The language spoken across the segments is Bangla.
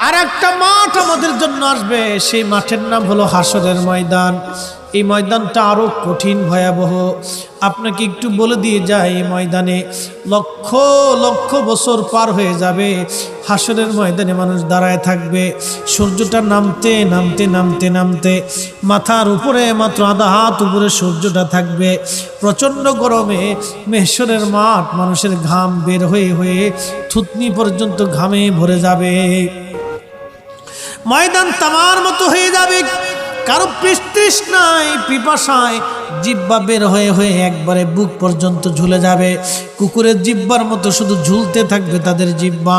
আর একটা মাঠ আমাদের জন্য আসবে, সেই মাঠের নাম হলো হাসরের ময়দান। এই ময়দানটা আরো কঠিন ভয়াবহ। আপনাকে একটু বলে দিয়ে যায়, এই ময়দানে লক্ষ লক্ষ বছর পার হয়ে যাবে। হাসরের ময়দানে মানুষ দাঁড়ায় থাকবে, সূর্যটা নামতে নামতে নামতে নামতে মাথার উপরে মাত্র আধা হাত উপরে সূর্যটা থাকবে। প্রচণ্ড গরমে মেহশরের মাঠ মানুষের ঘাম বের হয়ে হয়ে থুতনি পর্যন্ত ঘামে ভরে যাবে। ময়দান তামার মতো হয়ে যাবে। কারো তৃষ্ণায় পিপাসায় জিহ্বা বের হয়ে হয়ে একবারে বুক পর্যন্ত ঝুলে যাবে। কুকুরের জিহ্বার মতো শুধু ঝুলতে থাকবে তাদের জিহ্বা।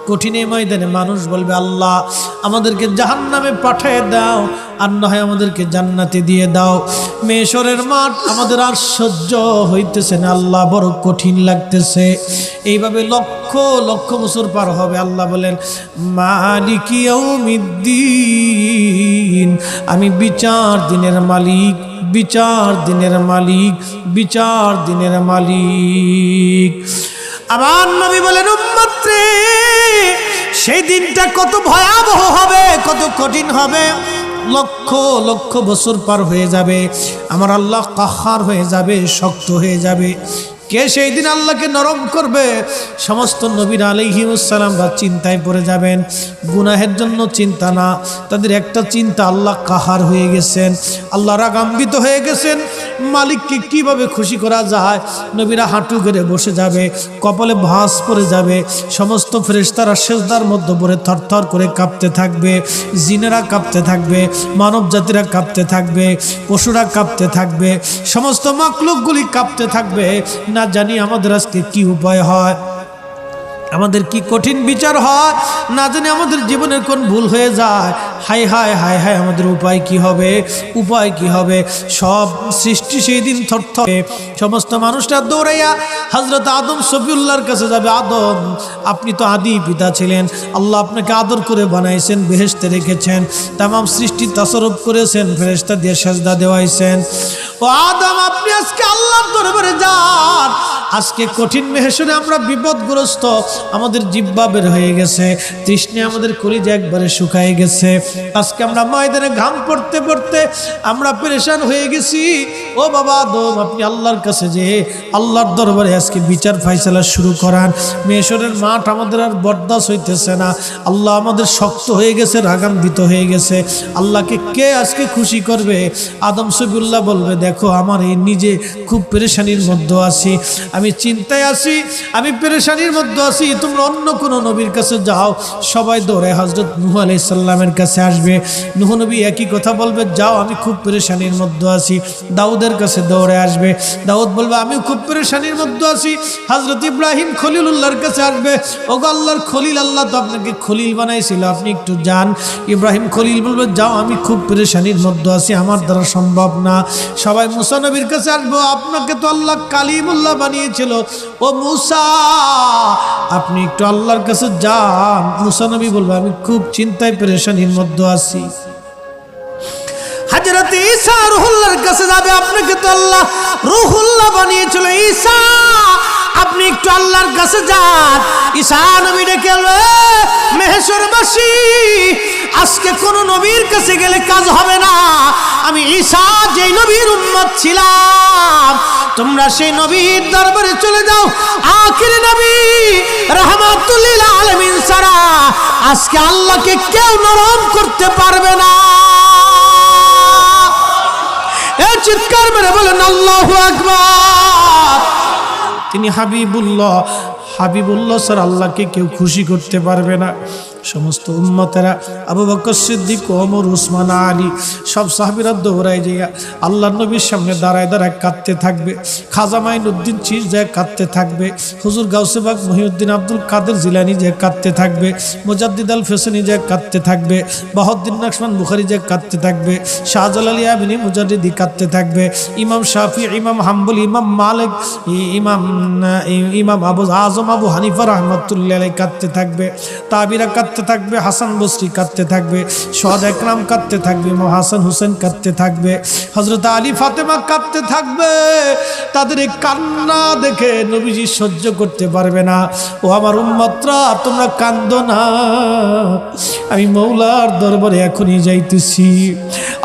কঠিন এই ময়দানে মানুষ বলবে, আল্লাহ আমাদেরকে জাহান্নামে পাঠিয়ে দাও, আর না হয় আমাদেরকে জান্নাতে দিয়ে দাও। মেশরের মাঠ আমাদের আর সহ্য হইতেছে না আল্লাহ, বড় কঠিন লাগতেছে। এইভাবে লক্ষ লক্ষ বছর পার হবে। আল্লাহ বলেন, মালিকি ইয়াউমিদ্দিন, আমি বিচার দিনের মালিক, বিচার দিনের মালিক, বিচার দিনের মালিক। আমার নবী বলেন, উম্মত রে, সেই দিনটা কত ভয়াবহ হবে, কত কঠিন হবে। লক্ষ লক্ষ বছর পার হয়ে যাবে, আমার আল্লাহ কাহার হয়ে যাবে, শক্ত হয়ে যাবে। কে সেই দিন আল্লাহকে নরম করবে? সমস্ত নবীরা আলাইহিমুসসালামরা চিন্তায় পড়ে যাবেন। গুনাহের জন্য চিন্তা না, তাদের একটা চিন্তা, আল্লাহ কাহার হয়ে গেছেন, আল্লাহ রাগান্বিত হয়ে গেছেন, মালিককে কিভাবে খুশি করা যায়। নবীরা হাঁটু গেড়ে বসে যাবে, কপালে ভাঁজ পড়ে যাবে। সমস্ত ফেরেশতারা সেজদার মধ্যে পড়ে থরথর করে কাঁপতে থাকবে। জিনেরা কাঁপতে থাকবে, মানব জাতিরা কাঁপতে থাকবে, পশুরা কাঁপতে থাকবে, সমস্ত মাখলুকগুলি কাঁপতে থাকবে। না জানি আমাদের আজকে কি উপায় হয়, আমাদের কি কঠিন বিচার হয়, না জানি আমাদের জীবনের কোন ভুল হয়ে যায়। হায় হায় হায় হায়, আমাদের উপায় কি হবে, উপায় কি হবে। সব সৃষ্টি সেই দিন থরথর। সমস্ত মানুষরা দৌড়াইয়া হযরত আদম সফিউল্লাহর কাছে যাবে। আদম, আপনি তো আদি পিতা ছিলেন, আল্লাহ আপনাকে আদর করে বানাইছেন, বেহেশতে রেখেছেন, তামাম সৃষ্টি তাসরুফ করেছেন, ফেরেশতা দিয়ে সাজদা দেওয়াইছেন। ও আদম, আপনি আজকে আল্লাহর দরবারে যান। আজকে কঠিন মেহশরে আমরা বিপদগ্রস্ত, আমাদের জিহ্বা বের হয়ে গেছে, তৃষ্ণে আমাদের কলিজা একবারে শুকায় গেছে। আজকে আমরা ময়দানে ঘাম পড়তে পড়তে আমরা পেরেশান হয়ে গেছি। ও বাবা আদম, আপনি আল্লাহর কাছে যে আল্লাহর দরবারে আজকে বিচার ফাইসালা শুরু করান। মেহশরের মাঠ আমাদের আর বরদাস্ত হইতেছে না, আল্লাহ আমাদের শক্ত হয়ে গেছে, রাগান্বিত হয়ে গেছে। আল্লাহকে কে আজকে খুশি করবে? আদম সফিউল্লাহ বলবে, দেখো আমার এই নিজে খুব পেরেশানির মধ্যে আছি, আমি চিন্তায় আছি, আমি পেরেশানির মধ্যে আছি। তোমরা অন্য কোনো নবীর কাছে যাও। সবাই দৌড়ে হযরত নূহ আলাইহিস সালামের কাছে আসবে। নূহ নবী একই কথা বলবে, যাও আমি খুব পেরেশানির মধ্যে আছি। দাউদের কাছে দৌড়ে আসবে, দাউদ বলবে আমি খুব পেরেশানির মধ্যে আছি। হযরত ইব্রাহিম খলিলুল্লাহর কাছে আসবে, ওগো আল্লাহর খলিল, আল্লাহ তো আপনাকে খলিল বানাইছিল, আপনি একটু যান। ইব্রাহিম খলিল বলবে, যাও আমি খুব পেরেশানির মধ্যে আছি, আমার দ্বারা সম্ভব না। সবাই মুসা নবীর কাছে আসবো, আপনাকে তো আল্লাহ কালিমুল্লাহ বানিয়েছিল, ও মুসা আপনি একটু আল্লাহর কাছে যান। মুসা নবী বলবে, আমি খুব চিন্তায় পেরেশানির মধ্যে আছি। হযরত ঈসা রুহুল্লাহর কাছে যাবে, আপনাকে তো আল্লাহ রুহুল্লাহ বানিয়েছিল, ঈসা আপনি একটু আল্লাহর কাছে যান। ঈসা নবী ডেকে বলবে, মেহশরবাসী, আজকে কোন নবীর কাছে গেলে কাজ হবে না। আমি ঈসা যেই নবীর উম্মত ছিলাম, তোমরা সেই নবীর দরবারে চলে যাও। আখিরি নবী রাহমাতুল লিল আলামিন ছাড়া আজকে আল্লাহকে কেউ নরম করতে পারবে না। এই চিৎকার মেরে বলেন আল্লাহু আকবার। তিনি হাবিবুল্লাহ, হাবিবুল্লাহ স্যার আল্লাহকে কেউ খুশি করতে পারবে না। সমস্ত উম্মতেরা আবু বকর সিদ্দিক, ওমর, উসমান, আলী সব সাহাবীরা দৌড়ায় যাইয়া আল্লাহর নবীর সামনে দাঁড়ায় দাঁড়ায় কাঁদতে থাকবে। খাজা মাইনুদ্দিন চির যায় কাঁদতে থাকবে, হুজুর গাউসে পাক মহিউদ্দিন আব্দুল কাদের জিলানী যায় কাঁদতে থাকবে, মুজাদ্দিদ আল ফেসানি যায় কাঁদতে থাকবে, বাহাউদ্দিন নকশবন্দ বুখারী যায় কাঁদতে থাকবে, শাহজালাল ইয়াবিনী মুজাদ্দিদি কাঁদতে থাকবে, ইমাম শাফি, ইমাম হাম্বলি, ইমাম মালিক, ইমাম আবু আজম আবু হানিফা রাহমাতুল্লাহি আলাইহি কাঁদতে থাকবে, তাবিরা কাঁদতে থাকবে, হাসান বসরি কাঁদতে থাকবে, শুহাদা একরাম কাঁদতে থাকবে, ইমাম হাসান হুসেন কাঁদতে থাকবে, হযরত আলী ফাতেমা কাঁদতে থাকবে। তাদের এই কান্না দেখে নবীজি সহ্য করতে পারবে না। ও আমার উম্মতরা, তোমরা কান্দো না, আমি মৌলার দরবারে এখনই যাইতেছি।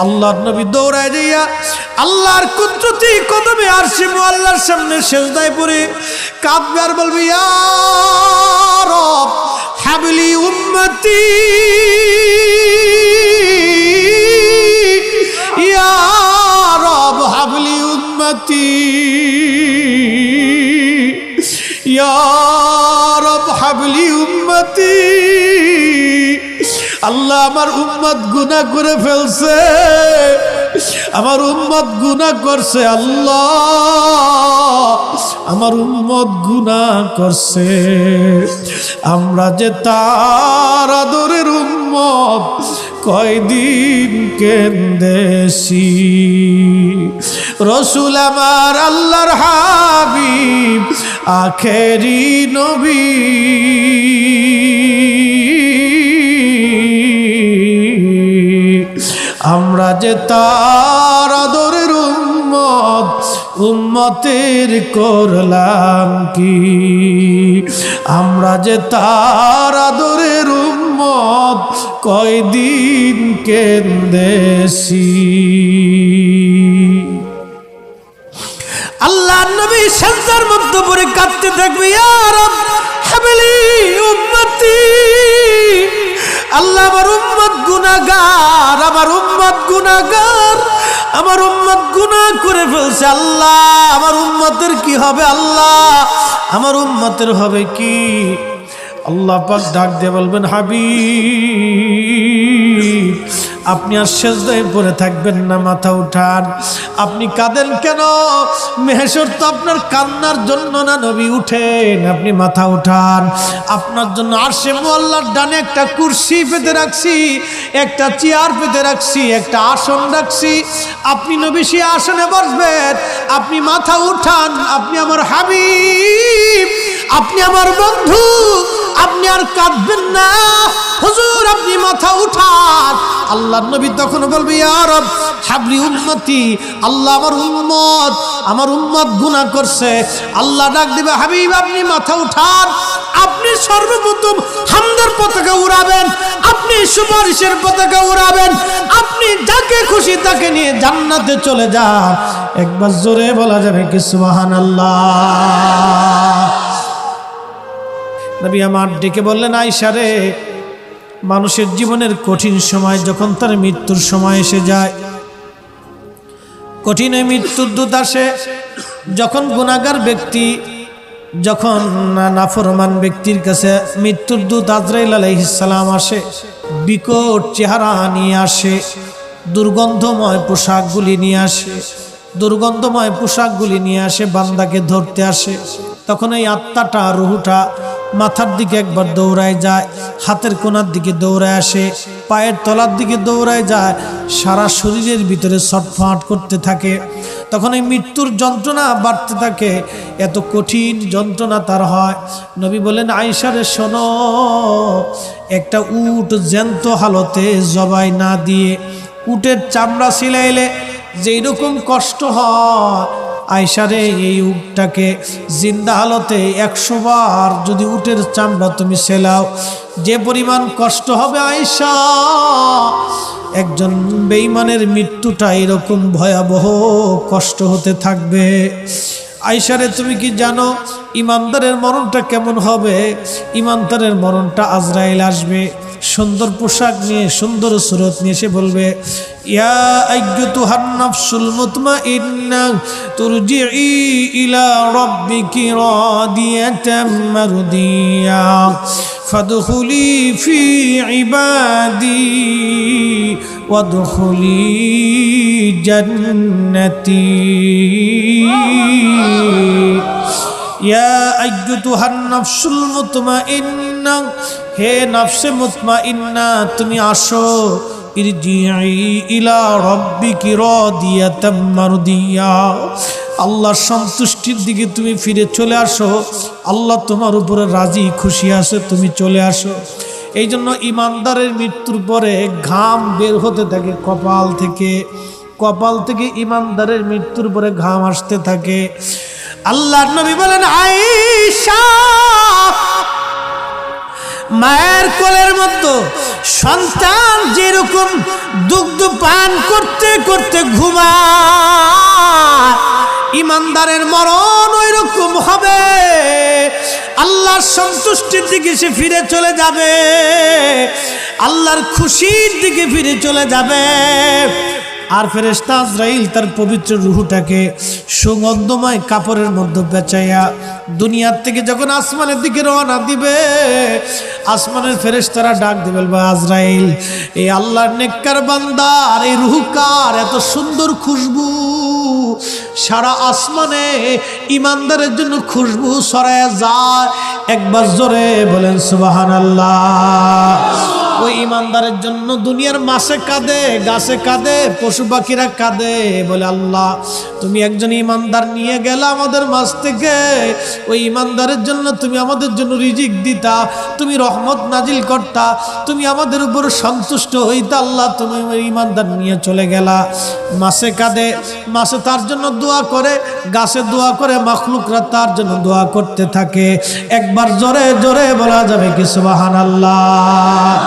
আল্লাহর নবী দৌড়ায় যাইয়া আল্লাহর কুদরতি কদমে আরশে মুআল্লার সামনে সিজদায় পড়ে কাঁদবে আর বলবে, ইয়া রব হাবলি উম্মতি, ইয়া রব হাবলি উম্মতি, ইয়া রব হাবলি উম্মতি। আল্লাহ আমার উম্মত গুনাহ করে ফেলছে, আমার উম্মত গুনাহ করছে, আল্লাহ আমার উম্মত গুনাহ করছে। আমরা যে তার আদরের উম্মত কয়দিন কেন্দেছি। রসুল আমার আল্লাহর হাবিব আখেরি নবী, আমরা যে তার আদরের উম্মত, উম্মতের করলাম কি? আমরা যে তার আদরের উম্মত কয়দিন কেন্দেছি। আল্লাহ নবী সিজদার মধ্যে পড়ে কাঁদতে থাকবে, ইয়া রব হাবলি উম্মতি। আল্লাহ আমার উম্মত গুনাহগার, আমার উম্মত গুনাহগার, আমার উম্মত গুনাহ করে ফেলছে। আল্লাহ আমার উম্মতের কি হবে? আল্লাহ আমার উম্মতের হবে কি? আল্লাহ পাক ডাক দিয়ে বলবেন, হাবিব আপনি আর সিজদায় পড়ে থাকবেন না, মাথা উঠান। আপনি কাঁদেন কেন? মেহশর তো আপনার কান্নার জন্য না নবী, উঠেন, আপনি মাথা উঠান। আপনার জন্য আরশে মুআল্লার ডানে একটা কুরসি পেতে রাখছি, একটা চেয়ার পেতে রাখছি, একটা আসন রাখছি। আপনি নবী সেই আসনে বসবেন। আপনি মাথা উঠান, আপনি আমার হাবিব, আপনি আমার বন্ধু, আপনি আর কাঁদবেন না। হুজুর আপনি মাথা উঠান। আল্লাহর নবী তখন বলবে, ইয়া রব হাবলি উম্মতি। আল্লাহ আমার উম্মত গুনাহ করছে। আল্লাহ ডাক দিবে, হাবিব আপনি মাথা উঠান। আপনি সর্বপ্রথম হামদের পতাকা উড়াবেন, আপনি সুপারিশের পতাকা উড়াবেন, আপনি যাকে খুশি তাকে নিয়ে জান্নাতে চলে যান। একবার জোরে বলা যাবে কি সুবহানাল্লাহ? নবী আমার ডেকে বললেন, আয়েশা রে, মানুষের জীবনের কঠিন সময় যখন তার মৃত্যুর সময় এসে যায়, কঠিন মৃত্যুর দূত আসে, যখন গুনাহগার ব্যক্তি, যখন নাফরমান ব্যক্তির কাছে মৃত্যুর দূত আজরাইল আলাইহিস সালাম আসে, বিকট চেহারা নিয়ে আসে, দুর্গন্ধময় পোশাকগুলি নিয়ে আসে, দুর্গন্ধময় পোশাকগুলি নিয়ে আসে, বান্দাকে ধরতে আসে। তখন এই আত্মাটা, রুহুটা মাথার দিকে একবার দৌড়ায় যায়, হাতের কোণার দিকে দৌড়ায় আসে, পায়ের তলার দিকে দৌড়ায় যায়, সারা শরীরের ভিতরে ছটফট করতে থাকে। তখন এই মৃত্যুর যন্ত্রণা বাড়তে থাকে, এত কঠিন যন্ত্রণা তার হয়। নবী বলেন, আয়েশা রে শোনো, একটা উট জ্যান্ত হালতে জবাই না দিয়ে উটের চামড়া ছিলাইলে যেই রকম কষ্ট হয়, আয়েশা রে এই উটটাকে জিন্দা হালতে 100 বার যদি উটের চামড়া তুমি সেলাও, যে পরিমাণ কষ্ট হবে আয়েশা, একজন বেঈমানের মৃত্যুটা এরকম ভয়াবহ কষ্ট হতে থাকবে। আয়েশা রে তুমি কি জানো ইমানদারের মরণটা কেমন হবে? ইমানদারের মরণটা আজরাইল আসবে, সুন্দর পোশাক নিয়ে, সুন্দর সুরত নিয়ে এসে বলবে, ইয়া আইয়্যুতুহান নাফসুল মুতমাইন্না তুরজিই ইলা রাব্বিকি রাদিয়াতাম মারদিয়া ফাদখুলি ফি ইবাদি ওয়াদখুলি জান্নাতি। ইয়া আইয়্যুতুহান নাফসুল মুতমাইন্না, হে নফসে মুতমাইন্না তুমি আসো, ইরজিই ইলা রাব্বিকি রাদিয়াতাম মারদিয়া, আল্লাহর সন্তুষ্টির দিকে তুমি ফিরে চলে আসো। আল্লাহ তোমার উপরে রাজি খুশি আছে, তুমি চলে আসো। এই জন্য ইমানদারের মৃত্যুর পরে ঘাম বের হতে থাকে কপাল থেকে, কপাল থেকে ইমানদারের মৃত্যুর পরে ঘাম আসতে থাকে। আল্লাহর নবী বলেন, আয়েশা মায়ের কোলের মধ্যে সন্তান যেরকম দুগ্ধ পান করতে করতে ঘুমায়, ইমানদারের মরণ ওই রকম হবে। আল্লাহর সন্তুষ্টির দিকে সে ফিরে চলে যাবে, আল্লাহর খুশির দিকে ফিরে চলে যাবে। আর ফেরেশতা আজরাইল তার পবিত্র রূহটাকে সুগন্ধময় কাপড়ের মধ্যে পেঁচাইয়া দুনিয়ার থেকে যখন আসমানের দিকে রওনা দিবে, আসমানের ফেরেশতারা ডাক দিবে, বলবে আজরাইল, এই আল্লাহর নেককার বান্দা আর এই রূহকার এত সুন্দর খুশবু, সারা আসমানে ইমানদারের জন্য খুশবু ছড়ায়া যায়। একবার জোরে বলেন সুবহানাল্লাহ। ওই ইমানদারের জন্য দুনিয়ার মাছে কাঁদে, গাছে কাঁদে, পশু পাখিরা কাঁদে, বলে আল্লাহ তুমি একজন ইমানদার নিয়ে গেলে আমাদের মাছ থেকে, ওই ইমানদারের জন্য তুমি আমাদের জন্য রিজিক দিতা, তুমি রহমত নাজিল করতা, তুমি আমাদের উপর সন্তুষ্ট হইতা। আল্লাহ তুমি ওই ইমানদার নিয়ে চলে গেলা। মাছে কাঁদে, মাছে তার জন্য দোয়া করে, গাছে দোয়া করে, মাখলুকরা তার জন্য দোয়া করতে থাকে। একবার জোরে জোরে বলা যাবে কি সুবহানাল্লাহ।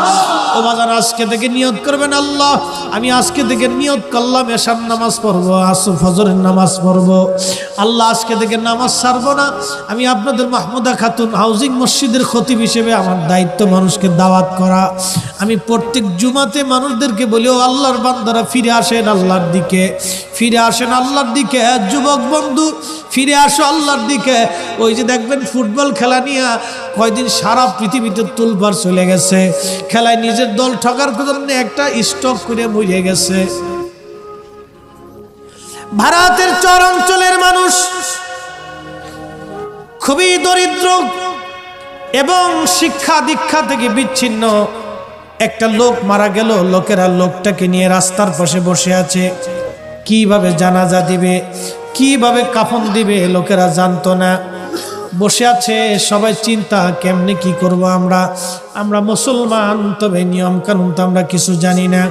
ও বাজার, আজকে থেকে নিয়ত করবেন, আল্লাহ আমি আজকে থেকে নিয়ত করলাম এশার নামাজ পড়বো, আসর ফজরের নামাজ পড়বো। আল্লাহ আজকে থেকে নামাজ ছাড়বো না। আমি আপনাদের মাহমুদা খাতুন হাউজিং মসজিদের খতিব হিসেবে আমার দায়িত্ব মানুষকে দাওয়াত করা। আমি প্রত্যেক জুমাতে মানুষদেরকে বলি, ও আল্লাহর বান্দারা ফিরে আসেন আল্লাহর দিকে, ফিরে আসেন আল্লাহর দিকে। যুবক বন্ধু ফিরে আসো আল্লাহর দিকে। ওই যে দেখবেন ফুটবল খেলা নিয়ে কয়দিন সারা পৃথিবীতে তুলবার চলে গেছে, খেলায় নিজের দল ঠকার জন্য একটা স্টক করে মরে গেছে। ভারতের চর অঞ্চলের মানুষ খুবই দরিদ্র এবং শিক্ষা দীক্ষা থেকে বিচ্ছিন্ন। একটা লোক মারা গেল, লোকেরা লোকটাকে নিয়ে রাস্তার পাশে বসে আছে। কিভাবে জানাজা দিবে, কিভাবে কাফন দিবে লোকেরা জানতো না। বসে আছে সবাই চিন্তা, কেমনে কি করব আমরা মুসলমান, তবে নিয়ম কানুন তো আমরা কিছু জানি না,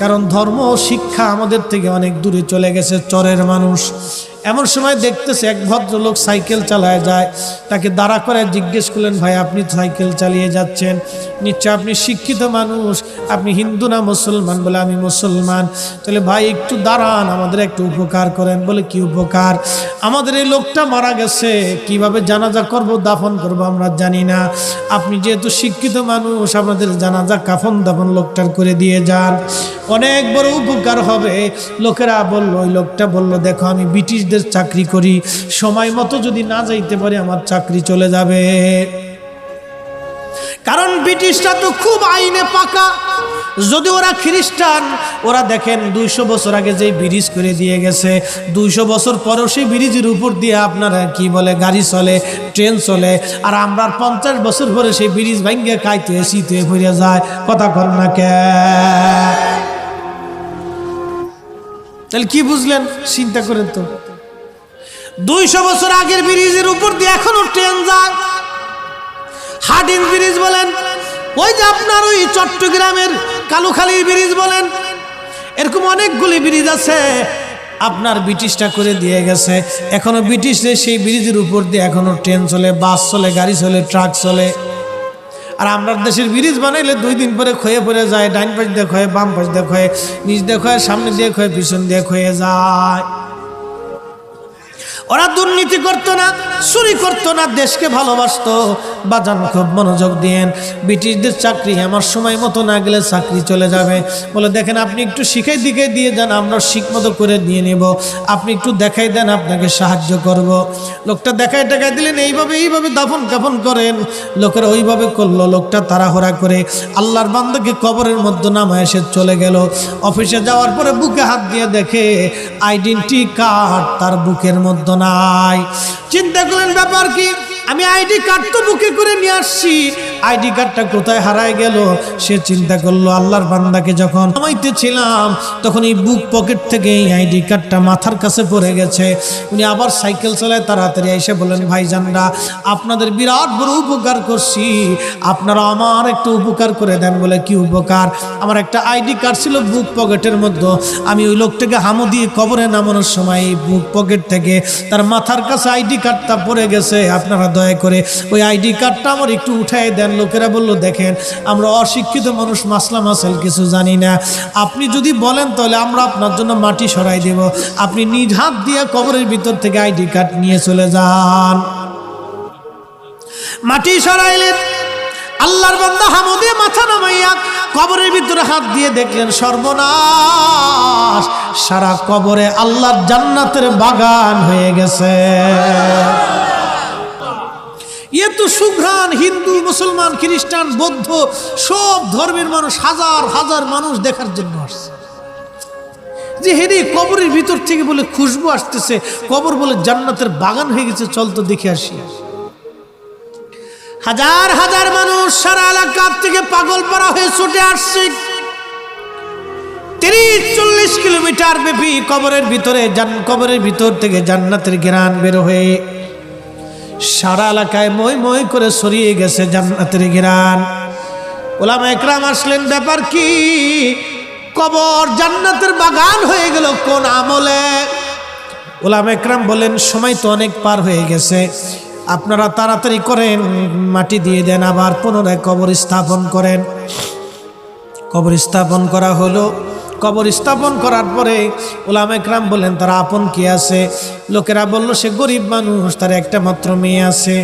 কারণ ধর্ম শিক্ষা আমাদের থেকে অনেক দূরে চলে গেছে। চরের মানুষ এমন সময় দেখতেছে এক ভদ্রলোক সাইকেল চালায় যায়, তাকে দাঁড়া করে জিজ্ঞেস করলেন, ভাই আপনি সাইকেল চালিয়ে যাচ্ছেন, নিশ্চয় আপনি শিক্ষিত মানুষ, আপনি হিন্দু না মুসলমান? বলে আমি মুসলমান। তাহলে ভাই একটু দাঁড়ান, আমাদের একটু উপকার করেন। বলে কি উপকার? আমাদের এই লোকটা মারা গেছে, কিভাবে জানাজা করব, দাফন করব আমরা জানি না, আপনি যেহেতু শিক্ষিত মানুষ আমাদের জানাজা কাফন দাফন লোকটার করে দিয়ে যান, অনেক বড় উপকার হবে। লোকেরা বলল, ওই লোকটা বলল, দেখো আমি ব্রিটিশদের চাকরি করি, সময় মতো যদি না যাইতে পারি আমার চাকরি চলে যাবে। কারণ ব্রিটিশরা তো খুব আইনে পাকা। যদি ওরা খ্রিস্টান, ওরা দেখেন 200 বছর আগে যে ব্রিজ করে দিয়ে গেছে, 200 বছর পরেও সেই ব্রিজের উপর দিয়ে আপনারা কি বলে গাড়ি চলে, ট্রেন চলে। আর আমরা 50 বছর পরে সেই ব্রিজ ভাঙ্গে কাইতে শীতে ভরে যায়। কথা কর না কে? তাহলে কি বুঝলেন? চিন্তা করেন তো, 200 বছর আগের ব্রিজের উপর দিয়ে এখনো ট্রেন যায়। হার্ডিন ব্রিজ বলেন, ওই যে আপনার ওই চট্টগ্রামের কালুখালীর ব্রিজ বলেন, এরকম অনেকগুলি ব্রিজ আছে আপনার ব্রিটিশটা করে দিয়ে গেছে। এখনো ব্রিটিশদের সেই ব্রিজের উপর দিয়ে এখনো ট্রেন চলে, বাস চলে, গাড়ি চলে, ট্রাক চলে। আর আমরা দেশের ব্রিজ বানাইলে 2 দিন পরে ক্ষয়ে পড়ে যায়, ডাইন পাশ দিয়ে ক্ষয়ে, বাম পাশ দিয়ে ক্ষয়ে, নিচ দিয়ে ক্ষয়ে, সামনে দিয়ে ক্ষয়ে, পিছন দিয়ে ক্ষয়ে যায়। ওরা দুর্নীতি করতো না, চুরি করতো না, দেশকে ভালোবাসতো। বাজান খুব মনোযোগ দিয়েন, ব্রিটিশদের চাকরি আমার সময় মতো না গেলে চাকরি চলে যাবে। বলে দেখেন আপনি একটু শিখাই দিকে দিয়ে যান, আমরা শিখ মতো করে দিয়ে নেব, আপনি একটু দেখাই দেন, আপনাকে সাহায্য করব। লোকটা দেখাই টাকাই দিলেন, এইভাবে দাফন কাফন করেন। লোকেরা ওইভাবে করলো। লোকটা তাড়াহুড়া করে আল্লাহর বান্দাকে কবরের মধ্যে নামায় এসে চলে গেল। অফিসে যাওয়ার পরে বুকে হাত দিয়ে দেখে আইডেন্টি কার্ড তার বুকের মধ্যে নাই। চিন্তা করলেন ব্যাপার কি, আমি আইডি কার্ড তো বুকে করে নিয়ে আসছি, আইডি কার্ডটা কোথায় হারায় গেল? সে চিন্তা করলো, আল্লাহর বান্দাকে যখন নামাইতেছিলাম তখন এই বুক পকেট থেকে এই আইডি কার্ডটা মাথার কাছে পড়ে গেছে। উনি আবার সাইকেল চালায় তাড়াতাড়ি এসে বলেন, ভাইজানরা আপনাদের বিরাট বড় উপকার করছি, আপনারা আমার একটু উপকার করে দেন। বলে কি উপকার? আমার একটা আইডি কার্ড ছিল বুক পকেটের মধ্যে, আমি ওই লোকটাকে হামু দিয়ে কবরে নামানোর সময় এই বুক পকেট থেকে তার মাথার কাছে আইডি কার্ডটা পড়ে গেছে, আপনারা দয়া করে ওই আইডি কার্ডটা আমার একটু উঠাই দেন। লোকেরা বলল, দেখেন আমরা অশিক্ষিত মানুষ, মাসলা মাসাইল কিছু জানি না, আপনি যদি বলেন তাহলে আমরা আপনার জন্য মাটি সরাই দেব, আপনি নিজ হাত দিয়ে কবরের ভিতর থেকে আইডি কার্ড নিয়ে চলে যান। মাটি সরাইলেন, আল্লাহর বান্দা হামদে মাথা নামাইয়া কবরের ভিতরে হাত দিয়ে দেখলেন সর্বনাশ, সারা কবরে আল্লাহর জান্নাতের বাগান হয়ে গেছে। এত সুঘ্রাণ হিন্দু, মুসলমান, খ্রিস্টান, বৌদ্ধ সব ধর্মের মানুষ, হাজার হাজার মানুষ দেখার জন্য আসছে। যে হেরে কবরের ভিতর থেকে বলে খুশবু আসতেছে, কবর বলে জান্নাতের বাগান হয়ে গেছে, চল তো দেখে আসি। হাজার হাজার মানুষ সারা এলাকা থেকে পাগলপাড়া হয়ে ছুটে আসছে। 30-40 কিলোমিটার ব্যাপী কবরের ভিতর থেকে জান্নাতের ঘ্রাণ বের হয়ে সারা এলাকায় মই মই করে ছড়িয়ে গেছে জান্নাতের ঘ্রাণ। উলামা একরাম আসলেন, ব্যাপার কি? কবর জান্নাতের বাগান হয়ে গেল কোন আমলে? উলামা একরাম বলেন, সময় তো অনেক পার হয়ে গেছে, আপনারা তাড়াতাড়ি করেন, মাটি দিয়ে দেন, আবার পুনরায় কবর স্থাপন করেন। কবর স্থাপন করা হলো। কবর স্থাপন করার পরে উলামা একরাম বলেন, তার আপন কি আছে? লোকেরা বলল, সে গরিব মানুষ, তার একটা মাত্র মেয়ে আছে।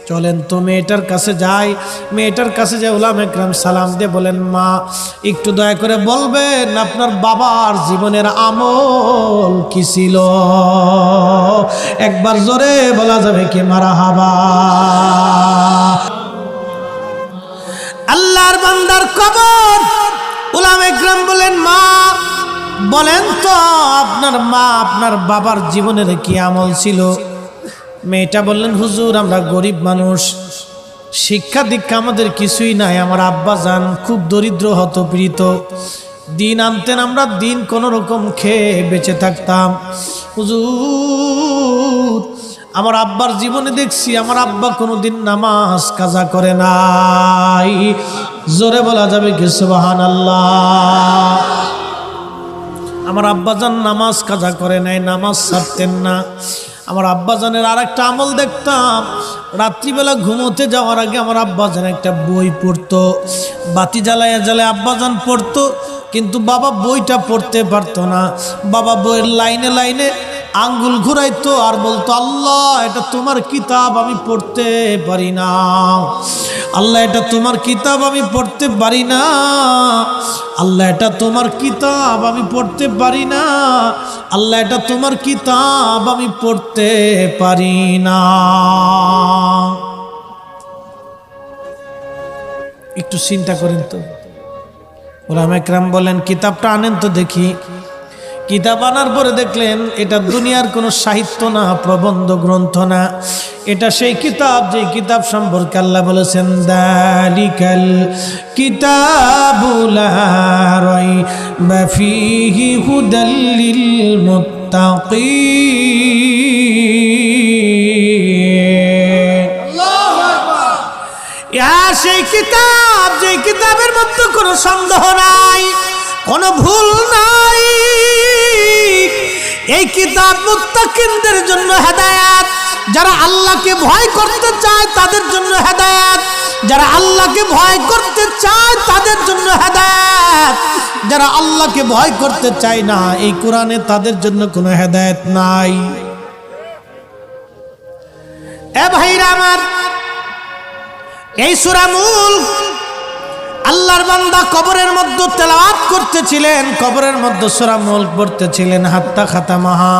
চলেন তো মেয়েটার কাছে যাই। মেয়েটার কাছে যায় উলামা একরাম সালাম দিয়ে বলেন, মা একটু দয়া করে বলবেন আপনার বাবার জীবনের আমল কি ছিল? একবার জোরে বলা যাবে কি মারহাবা? আল্লাহর বান্দার কবর। উলামা একরাম বলেন, মা বলেন তো আপনার মা, আপনার বাবার জীবনের কি আমল ছিল? মেয়েটা বললেন, হুজুর আমরা গরিব মানুষ, শিক্ষা দীক্ষা আমাদের কিছুই নাই, আমার আব্বা জান খুব দরিদ্র হতপীড়িত, দিন আনতেন, আমরা দিন কোনো রকম খেয়ে বেঁচে থাকতাম। হুজুর আমার আব্বার জীবনে দেখছি আমার আব্বা কোনোদিন নামাজ কাজা করে নাই। জোরে বলা যাবে কি সুবহানাল্লাহ? আমার আব্বাজান নামাজ কাজা করে নাই, নামাজ ছাড়তেন না। আমার আব্বাজানের আর একটা আমল দেখতাম, রাত্রিবেলা ঘুমোতে যাওয়ার আগে আমার আব্বাজান একটা বই পড়তো, বাতি জ্বালায় জ্বালায় আব্বাজান পড়তো, কিন্তু বাবা বইটা পড়তে পারতো না। বাবা বইয়ের লাইনে লাইনে আঙ্গুল ঘুরাইতো আর বলতো, আল্লাহ এটা তোমার কিতাব, আমি পড়তে পারি না। আল্লাহ এটা তোমার কিতাব, আমি পড়তে পারি না। আল্লাহ এটা তোমার কিতাব, আমি পড়তে পারি না। আল্লাহ এটা তোমার কিতাব, আমি পড়তে পারি না। একটু চিন্তা করেন তো। উলামা একরাম বলেন, কিতাবটা আনেন তো দেখি। কিতাব আনার পরে দেখলেন এটা দুনিয়ার কোনো সাহিত্য না, প্রবন্ধ গ্রন্থ না, এটা সেই কিতাব যে কিতাব সম্পর্কে আল্লাহ বলেছেন, দালিকাল কিতাবু লা রাইবা ফীহি হুদাল লিল মুত্তাকিন। আল্লাহু আকবার। ইয়া সেই কিতাব যে কিতাবের মধ্যে কোনো সন্দেহ নাই, কোনো ভুল নাই। এই কিতাব মুত্তাকিনদের জন্য হেদায়েত, যারা আল্লাহকে ভয় করতে চায় তাদের জন্য হেদায়েত, যারা আল্লাহকে ভয় করতে চায় তাদের জন্য হেদায়েত, যারা আল্লাহকে ভয় করতে চায় না এই কোরআনে তাদের জন্য কোনো হেদায়েত নাই। এ ভাইরা আমার, এই সূরা মুলক আল্লাহর বান্দা কবরের মধ্যে তেলাওয়াত করতেছিলেন, কবরের মধ্যে সূরা মুলক পড়তেছিলেন, হাত্তা খাতামাহা,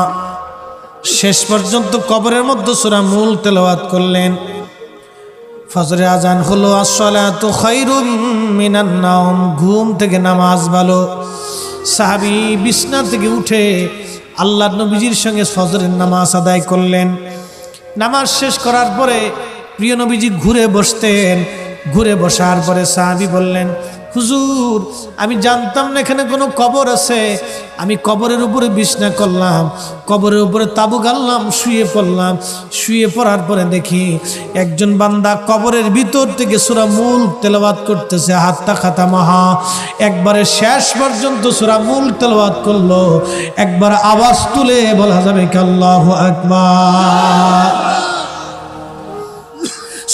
শেষ পর্যন্ত কবরের মধ্যে সূরা মুলক তেলাওয়াত করলেন। ফজরে আজান হলো, আসসালাতু খায়রুম মিনান নাওম, ঘুম থেকে নামাজ ভালো। সাহাবী বিছনা থেকে উঠে আল্লাহর নবীজির সঙ্গে ফজরের নামাজ আদায় করলেন। নামাজ শেষ করার পরে প্রিয় নবীজি ঘুরে বসতেন। ঘুরে বসার পরে সাহাবী বললেন, হুজুর আমি জানতাম না এখানে কোনো কবর আছে, আমি কবরের উপরে বিছনা করলাম, কবরের উপরে তাবু গাড়লাম, শুয়ে পড়লাম। শুয়ে পড়ার পরে দেখি একজন বান্দা কবরের ভিতর থেকে সূরা মুলক তেলাওয়াত করতেছে, হাত্তা খাতামাহা, একবারে শেষ পর্যন্ত সূরা মুলক তেলাওয়াত করলো। একবার আওয়াজ তুলে বলা যাবে কি আল্লাহু আকবার?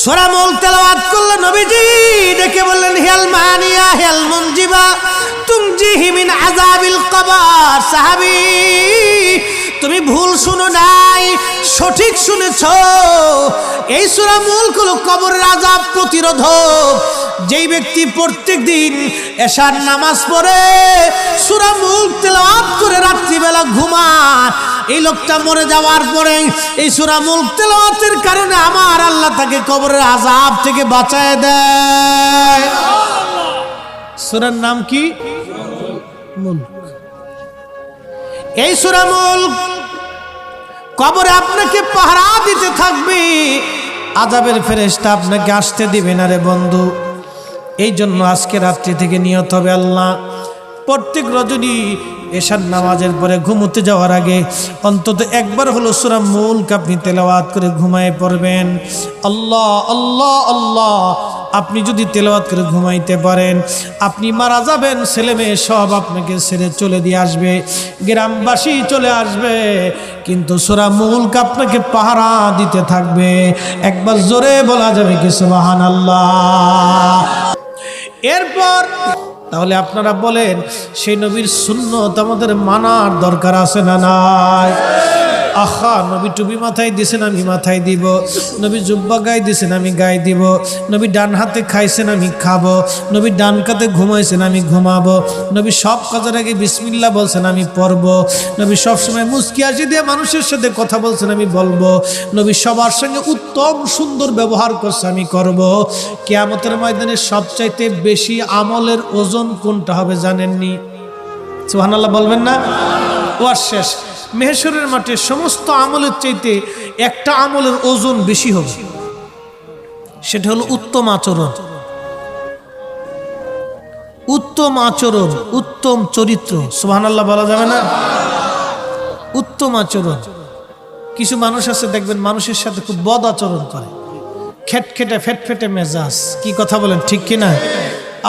সূরা মুলক তেলাওয়াত করলে নবীজি ডেকে বললেন, হেল মানিয়া হেল মুনজিবা তুমজিহি মিন আযাবিল কবর। সাহাবী, তুমি ভুল শুনো নাই, সঠিক শুনেছো। এই সূরা মুলক হলো কবরের আযাব প্রতিরোধক। যেই ব্যক্তি প্রত্যেক দিন এশার নামাজ পড়ে সূরা মুলক তেলাওয়াত করে রাত্রিবেলা ঘুমায়, এই লোকটা মরে যাওয়ার পরে এই সূরা মুলক তেলাওয়াতের কারণে আমার আল্লাহ তাকে কবরের আযাব থেকে বাঁচায় দেয়। সূরার নাম কি? মুলক। এই সূরা মুলক কবরে আপনাকে পাহারা দিতে থাকবে, আযাবের ফেরেশতা আপনাকে আসতে দিবে না রে বন্ধু। এই জন্য আজকে রাত্রি থেকে নিয়ত হবে, আল্লাহ প্রত্যেক রজনী এশার নামাজের পরে ঘুমোতে যাওয়ার আগে অন্তত একবার হলো সূরা মুলক আপনি তেলাওয়াত করে ঘুমায় পড়বেন। আল্লাহ আল্লাহ আল্লাহ, আপনি যদি তেলাওয়াত করে ঘুমাইতে পারেন, আপনি মারা যাবেন, ছেলে মেয়ে সব আপনাকে ছেড়ে চলে দিয়ে আসবে, গ্রামবাসী চলে আসবে, কিন্তু সূরা মুলক আপনাকে পাহারা দিতে থাকবে। একবার জোরে বলা যাবে কি সুবহানাল্লাহ? এরপর তাহলে আপনারা বলেন, সেই নবীর সুন্নত আমাদের মানার দরকার আছে না নাই? আহা, নবী টুপি মাথায় দিয়েছেন, আমি মাথায় দিব। নবী জুব্বা গায়ে দিয়েছেন, আমি গায়ে দিব। নবী ডান হাতে খাইছেন, আমি খাবো। নবী ডান কাতে ঘুমাইছেন, আমি ঘুমাবো। নবী সব কাজের আগে বিসমিল্লাহ বলছেন, আমি পড়বো। নবী সবসময় মুস্কি হাসি দিয়ে মানুষের সাথে কথা বলছেন, আমি বলবো। নবী সবার সঙ্গে উত্তম সুন্দর ব্যবহার করছে, আমি করব। কিয়ামতের ময়দানে সবচাইতে বেশি আমলের ওজন কোনটা হবে জানেননি? সুবহানাল্লাহ বলবেন না? ওয়ার শেষ মেহেশরের মাঠে সমস্ত আমলের চাইতে একটা আমলের ওজন বেশি হবে, সেটা হলো উত্তম আচরণ। উত্তম আচরণ, উত্তম চরিত্র। সুবহানাল্লাহ বলা যাবে না? উত্তম আচরণ। কিছু মানুষ আছে দেখবেন মানুষের সাথে খুব বদ আচরণ করে, খেটখেটে ফেটফেটে মেজাজ। কি কথা বলেন, ঠিক কিনা?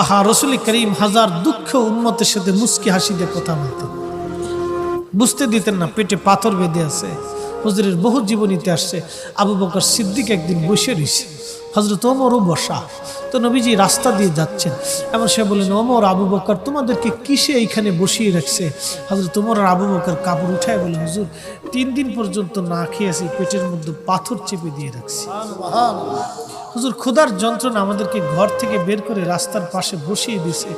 আহা, রাসূল করিম হাজার দুঃখ উম্মতের সাথে মুস্কি হাসি দিয়ে কথা বলতেন, বুঝতে দিতেন না পেটে পাথর বেঁধে আছে। হুজুরের বহু জীবনীতে আসছে, আবু বকর সিদ্দিক একদিন বসে রয়েছে, হযরত ওমরও বসা। তো নবীজি রাস্তা দিয়ে যাচ্ছেন, এমন সে বললেন, ওমর আবু বকর তোমাদেরকে কিসে এইখানে বসিয়ে রাখছে? হযরত ওমর আর আবু বকর কাপড় উঠায় বলে, হুজুর 3 দিন পর্যন্ত না খেয়েছি, পেটের মধ্যে পাথর চেপে দিয়ে রাখছি। হুজুর ক্ষুধার যন্ত্রণা আমাদেরকে ঘর থেকে বের করে রাস্তার পাশে বসিয়ে দিয়েছে।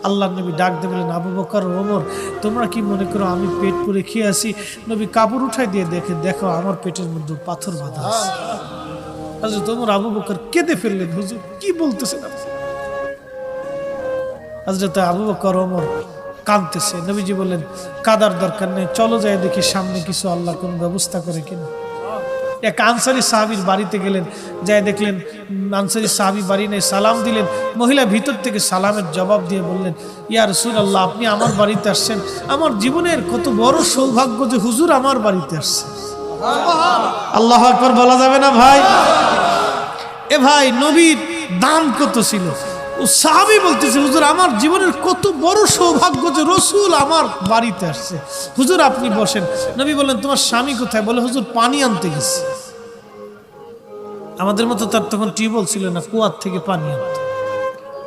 আল্লাহর নবী ডাক দিয়ে বলেন, আবু বকর ওমর তোমরা কি মনে করো আমি পেট পুরে খেয়ে আসি? নবী কাপড় উঠাই দিয়ে দেখো আমার পেটের মধ্যে পাথর বাঁধা আছে। হযরত ওমর আবু বকর কেঁদে ফেললেন, হুজুর কি বলতেছেন আপনি? হযরত আবু বকর ওমর কাঁদতেছে। নবীজি বললেন, কাদার দরকার নেই, চলো যাই দেখি সামনে কিছু আল্লাহ কোন ব্যবস্থা করে কিনা। এক আনসারী সাহাবীর বাড়িতে গেলেন, যাই দেখলেন আনসারী সাহাবী বাড়ি নেই। সালাম দিলেন, মহিলা ভিতর থেকে সালামের জবাব দিয়ে বললেন, ইয়া রাসূলুল্লাহ আপনি আমার বাড়িতে আসছেন, আমার জীবনের কত বড় সৌভাগ্য যে হুজুর আমার বাড়িতে আসছেন। আল্লাহু আকবার বলা যাবে না ভাই? এ ভাই, নবীর দাম কত ছিল। ও সাহাবী বলতেছে, হুজুর আমার জীবনের কত বড় সৌভাগ্য যে রাসূল আমার বাড়িতে আসছে, হুজুর আপনি বসেন। নবী বললেন, তোমার স্বামী কোথায়? বলে, হুজুর পানি আনতে গেছে। আমাদের মতো তার তখন টিউবওয়েল ছিল না, কুয়ার থেকে পানি আনতে,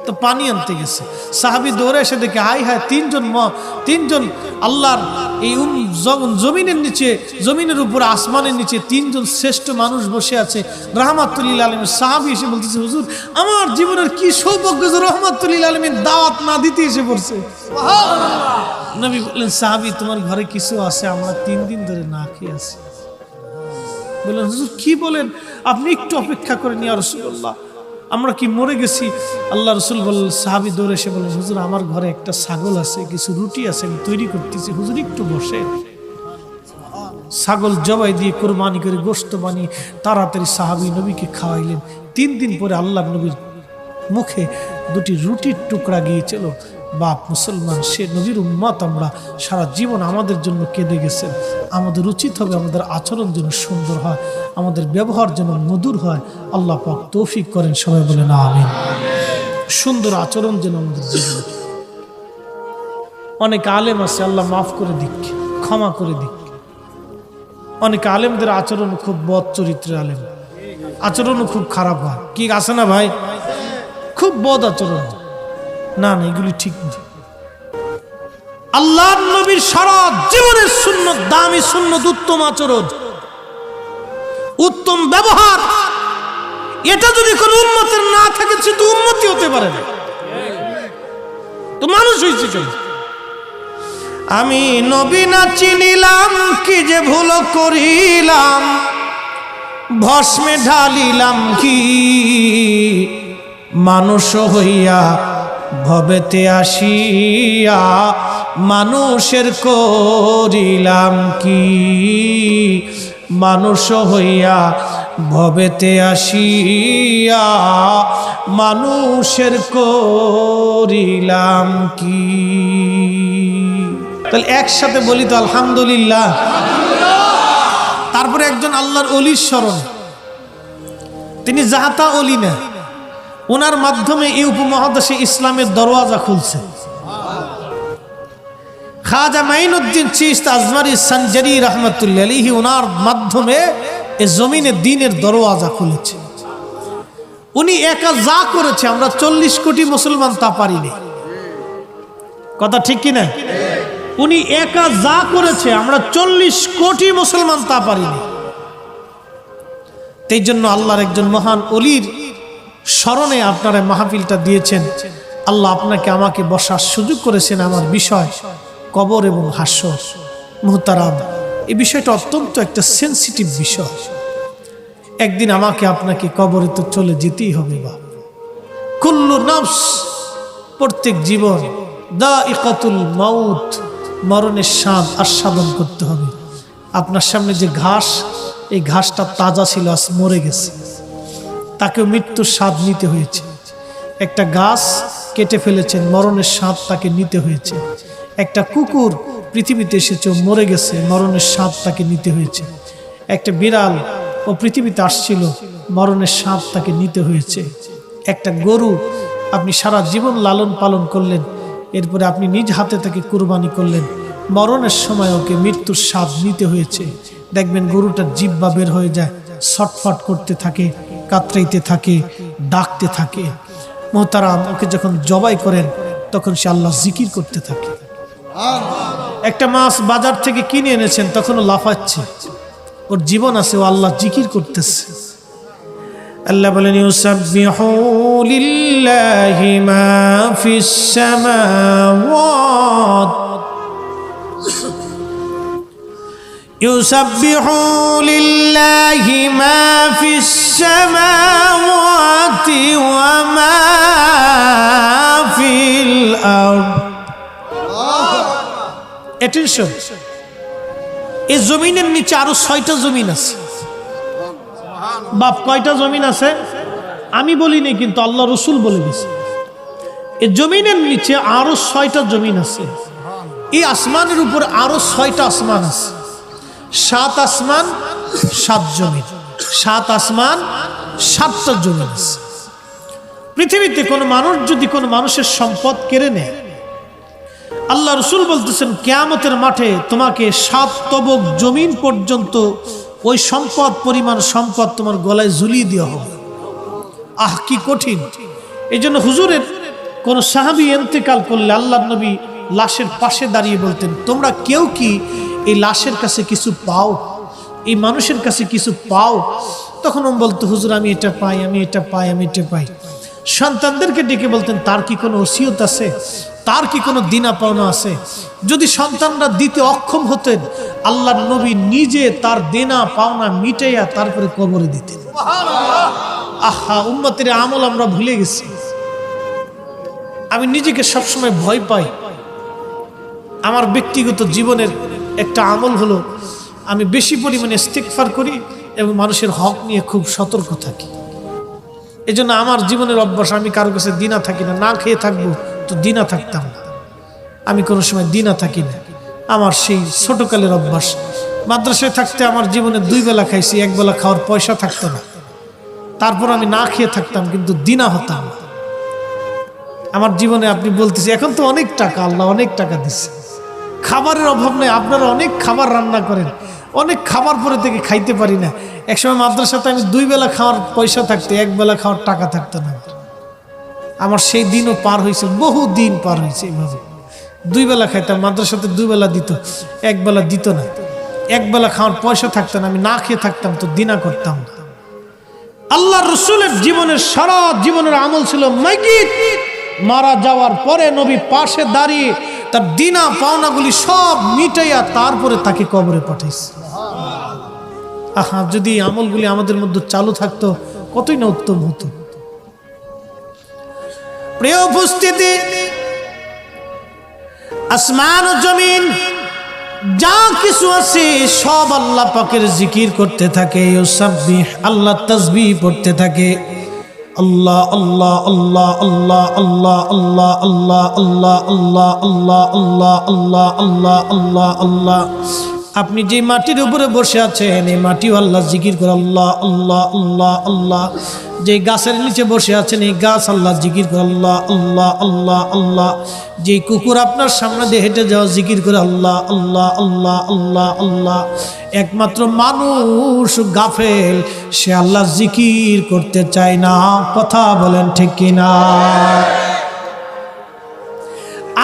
তো পানি আনতে গেছে। সাহাবী দৌড়ে এসে দেখে, হায় হায়, তিনজন আল্লাহর এই জমিনের নিচে, জমিনের উপরে আসমানের নিচে 3 জন শ্রেষ্ঠ মানুষ বসে আছে, রাহমাতুল লিল আলামিন। সাহাবী এসে বলতেছে, হুজুর আমার জীবনের কি সৌভাগ্য যে রাহমাতুল লিল আলামিন দাওয়াত না দিতে এসে পড়ছে। সুবহানাল্লাহ। নবী বললেন, সাহাবী তোমার ঘরে কিছু আছে, আমরা 3 দিন ধরে না খেয়ে আছি। বললেন, হুজুর কি বলেন, আপনি একটু অপেক্ষা করেন ইয়া রাসূলুল্লাহ, আমরা কি মরে গেছি? আল্লাহ রাসূল বললেন, সাহাবী দৌড়ে এসে বললেন, হুজুর আমার ঘরে একটা ছাগল আছে, কিছু রুটি আছে, আমি তৈরি করতেছি, হুজুর একটু বসে। ছাগল জবাই দিয়ে কুরবানি করে গোশত বানিয়ে তাড়াতাড়ি সাহাবী নবীকে খাওয়াইলেন। 3 দিন পরে আল্লাহ নবীর মুখে 2টি রুটির টুকরা গিয়েছিল। বাপ মুসলমান, সে নবীর উম্মত আমরা, সারা জীবন আমাদের জন্য কেঁদে গেছেন। আমাদের উচিত হবে আমাদের আচরণ যেন সুন্দর হয়, আমাদের ব্যবহার যেন মধুর হয়। আল্লাহ পাক তৌফিক করেন, সবাই বলেন আমিন। সুন্দর আচরণ যেন আমাদের জীবনে। অনেক আলেম আছে, আল্লাহ মাফ করে দিক, ক্ষমা করে দিক। অনেক আলেমদের আচরণ খুব বদ চরিত্রের আলেম, আচরণও খুব খারাপ হয়, কি আছে না ভাই? খুব বদ আচরণ। না না, এগুলি ঠিক না। আল্লাহর নবীর সারা জীবনের সুন্নত, দামি সুন্নত, উত্তম আচরণ, উত্তম ব্যবহার, এটা যদি কোনো উম্মতের না থাকে সে তো উম্মতি হতে পারে না, তো মানুষ হয়েছে কেন? আমি নবী না চিনিলাম, কি যে ভুল করিলাম, ভস্মে ঢালিলাম কি, মানুষ হইয়া ভবেতে আসিয়া মানুষের করিলাম কি, মানুষ হইয়া ভবেতে আসিয়া মানুষের করিলাম কি। তাহলে একসাথে বলি তো আলহামদুলিল্লাহ। তারপরে একজন আল্লাহর অলির স্মরণ, তিনি জাহাতা অলি না, ওনার মাধ্যমে এই উপমহাদেশে ইসলামের দরওয়াজা খুলছে। খাজা মাইনুদ্দিন চিশতি আজমারি সানজারি রহমতুল্লাহ আলাইহি, ওনার মাধ্যমে এই জমিনে দ্বীনের দরওয়াজা খুলেছে। উনি একা যা করেছে আমরা 40 কোটি মুসলমান তা পারিনি, কথা ঠিক কিনা? উনি একা যা করেছে আমরা 40 কোটি মুসলমান তা পারিনি। এই জন্য আল্লাহর একজন মহান অলির স্মরণে আপনারা মাহফিলটা দিয়েছেন। আল্লাহ আপনাকে আমাকে বসার সুযোগ করেছেন। আমার বিষয় কবর এবং হাসর। মুহতারাম, এই বিষয়টা অত্যন্ত একটা সেন্সিটিভ বিষয়। একদিন আমাকে আপনাকে কবরে তো চলে যেতেই হবে। বা কুল্লু নফস, প্রত্যেক জীবন দাইকাতুল মাউত, মরণের স্বাদ আস্বাদন করতে হবে। আপনার সামনে যে ঘাস, এই ঘাসটা তাজা ছিল, আজ মরে গেছে, তাকেও মৃত্যুর স্বাদ নিতে হয়েছে। একটা গাছ কেটে ফেলেছেন, মরণের স্বাদ তাকে নিতে হয়েছে। একটা কুকুর পৃথিবীতে এসেছে, মরে গেছে, মরণের স্বাদ তাকে নিতে হয়েছে। একটা বিড়াল ও পৃথিবীতে আসছিল, মরণের স্বাদ তাকে নিতে হয়েছে। একটা গরু আপনি সারা জীবন লালন পালন করলেন, এরপরে আপনি নিজ হাতে তাকে কুরবানি করলেন, মরণের সময় ওকে মৃত্যুর স্বাদ নিতে হয়েছে। দেখবেন গরুটার জিহ্বা বের হয়ে যায়, ছটফট করতে থাকে, কাতরাইতে থাকে, ডাকতে থাকে। মুহতারাম, ওকে যখন জবাই করেন তখন সে আল্লাহ জিকির করতে থাকে। একটা মাছ বাজার থেকে কিনে এনেছেন, তখনও লাফাচ্ছে, ওর জীবন আছে, ও আল্লাহ জিকির করতেছে। আল্লাহ বলেন ইউসাব্বিহু লিল্লাহি মা ফিস সামাওয়াত ইউসাব্বিহু লিল্লাহি মা ফিস সামাওয়াতি ওয়া মা ফিল আরদ। অ্যাটেনশন, এই জমিনের নিচে আরো 6টা জমিন আছে। বাপ, কয়টা জমিন আছে? আমি বলিনি, কিন্তু আল্লাহ রসুল বলে দিয়েছে। এই জমিনের নিচে আরো 6টা জমিন আছে। এই আসমানের উপর আরো 6টা আসমান আছে। 7 আসমান 7 জমিন, 7 আসমান 7টা জমিন আছে। পৃথিবীতে কোনো মানুষ যদি কোনো মানুষের সম্পদ কেড়ে নেয়, আল্লাহ রসুল বলতেছেন কিয়ামতের মাঠে তোমাকে 7 তবক জমিন পর্যন্ত ওই সম্পদ, পরিমাণ সম্পদ তোমার গলায় ঝুলিয়ে দেওয়া হবে। আহ, কি কঠিন! এই জন্য হুজুরের কোন সাহাবী ইন্তেকাল করলে আল্লাহর নবী লাশের পাশে দাঁড়িয়ে বলতেন, তোমরা কেউ কি এই লাশের কাছে কিছু পাও, এই মানুষের কাছে কিছু পাও? তখন ও বলতো, হুজুর আমি এটা পাই, আমি এটা পাই, আমি এটা পাই। সন্তানদেরকে ডেকে বলতেন, তার কি কোনো ওসিয়ত আছে, তার কি কোনো দিনা পাওনা আছে? যদি সন্তানরা দিতে অক্ষম হতেন, আল্লাহর নবী নিজে তার দেনা পাওনা মিটাইয়া তারপরে কবরে দিতেন। আহা, উম্মতের আমল আমরা ভুলে গেছি। আমি নিজেকে সবসময় ভয় পাই। আমার ব্যক্তিগত জীবনের একটা আমল হলো আমি বেশি পরিমাণে ইস্তিগফার করি এবং মানুষের হক নিয়ে খুব সতর্ক থাকি। এই জন্য আমার জীবনের অভ্যাস, আমি কারো কাছে দিনা থাকি না। না খেয়ে থাকবো তো দিনা থাকতাম না, আমি কোনো সময় দিনা থাকি না। আমার সেই ছোটকালের অভ্যাস। মাদ্রাসায় থাকতে আমার জীবনে 2 বেলা খাইছি, 1 বেলা খাওয়ার পয়সা থাকতো না, তারপর আমি না খেয়ে থাকতাম, কিন্তু দিনা হতাম না। আমার জীবনে আপনি বলতেছি, এখন তো অনেক টাকা, আল্লাহ অনেক টাকা দিচ্ছে, খাবারের অভাব নেই। আপনারা অনেক খাবার রান্না করেন, অনেক খাবার পরে থেকে খাইতে পারি না। একসময় মাদ্রাসাতে আমি 2 বেলা খাওয়ার পয়সা থাকতো, 1 বেলা খাওয়ার টাকা থাকতো না। আমার সেই দিনও পার হয়েছে, বহু দিন পার হয়েছে এইভাবে। 2 বেলা খাইতাম, মাদ্রাসাতে 2 বেলা দিত, 1 বেলা দিত না। 1 বেলা খাওয়ার পয়সা থাকতো না, আমি না খেয়ে থাকতাম, তো দিনা করতাম না। আল্লাহ রসুলের জীবনের সারা জীবনের আমল ছিল মাইকিত। মারা যাওয়ার পরে নবী পাশে দাঁড়িয়ে তার দিনা পাওনাগুলি সব মিটাইয়া তারপরে তাকে কবরে পাঠাইছে। আহা, যদি এই আমলগুলি আমাদের মধ্যে চালু থাকতো কতই না উত্তম হতো। প্রিয় উপস্থিতি, আসমান ও জমিন যা কিছু আছে সব আল্লাহ পাকের জিকির করতে থাকে, ইউসাব্বিহ, আল্লাহ তাসবিহ পড়তে থাকে। আল্লাহ আল্লাহ আল্লাহ আল্লাহ আল্লাহ আল্লাহ আল্লাহ আল্লাহ আল্লাহ আল্লাহ আল্লাহ আল্লাহ আল্লাহ আল্লাহ আল্লাহ। আপনি যে মাটির উপরে বসে আছেন এই মাটিও আল্লাহ জিকির করে আল্লাহ আল্লাহ আল্লাহ আল্লাহ। যে গাছের নিচে বসে আছেন এই গাছ আল্লাহ জিকির করে আল্লাহ আল্লাহ আল্লাহ আল্লাহ। যে কুকুর আপনার সামনে দিয়ে হেঁটে যাওয়া জিকির করে আল্লাহ আল্লাহ আল্লাহ আল্লাহ আল্লাহ। একমাত্র মানুষ গাফেল, সে আল্লাহ জিকির করতে চায় না। কথা বলেন ঠিক কিনা?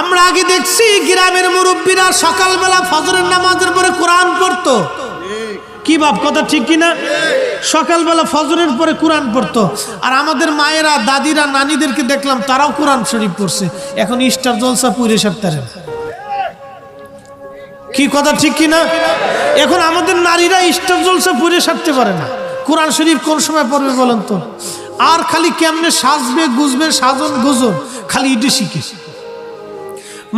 আমরা আগে দেখছি গ্রামের মুরব্বীরা সকালবেলা ফজরের নামাজের পরে কোরআন পড়তো। কি বাপ, কথা ঠিক কিনা? সকালবেলা ফজরের পরে কোরআন পড়তো। আর আমাদের মায়েরা, দাদিরা, নানিদেরকে দেখলাম তারাও কোরআন শরীফ পড়ছে। এখন স্টার জলসা পুরে সপ্তাহে। কি কথা ঠিক কিনা? এখন আমাদের নারীরা স্টার জলসা পুরে সারতে পারে না। কোরআন শরীফ কোন সময় পড়বে বলেন তো? আর খালি কেমনে সাজবে গুজবে, সাজন গুজন, খালি ইটে শিখে।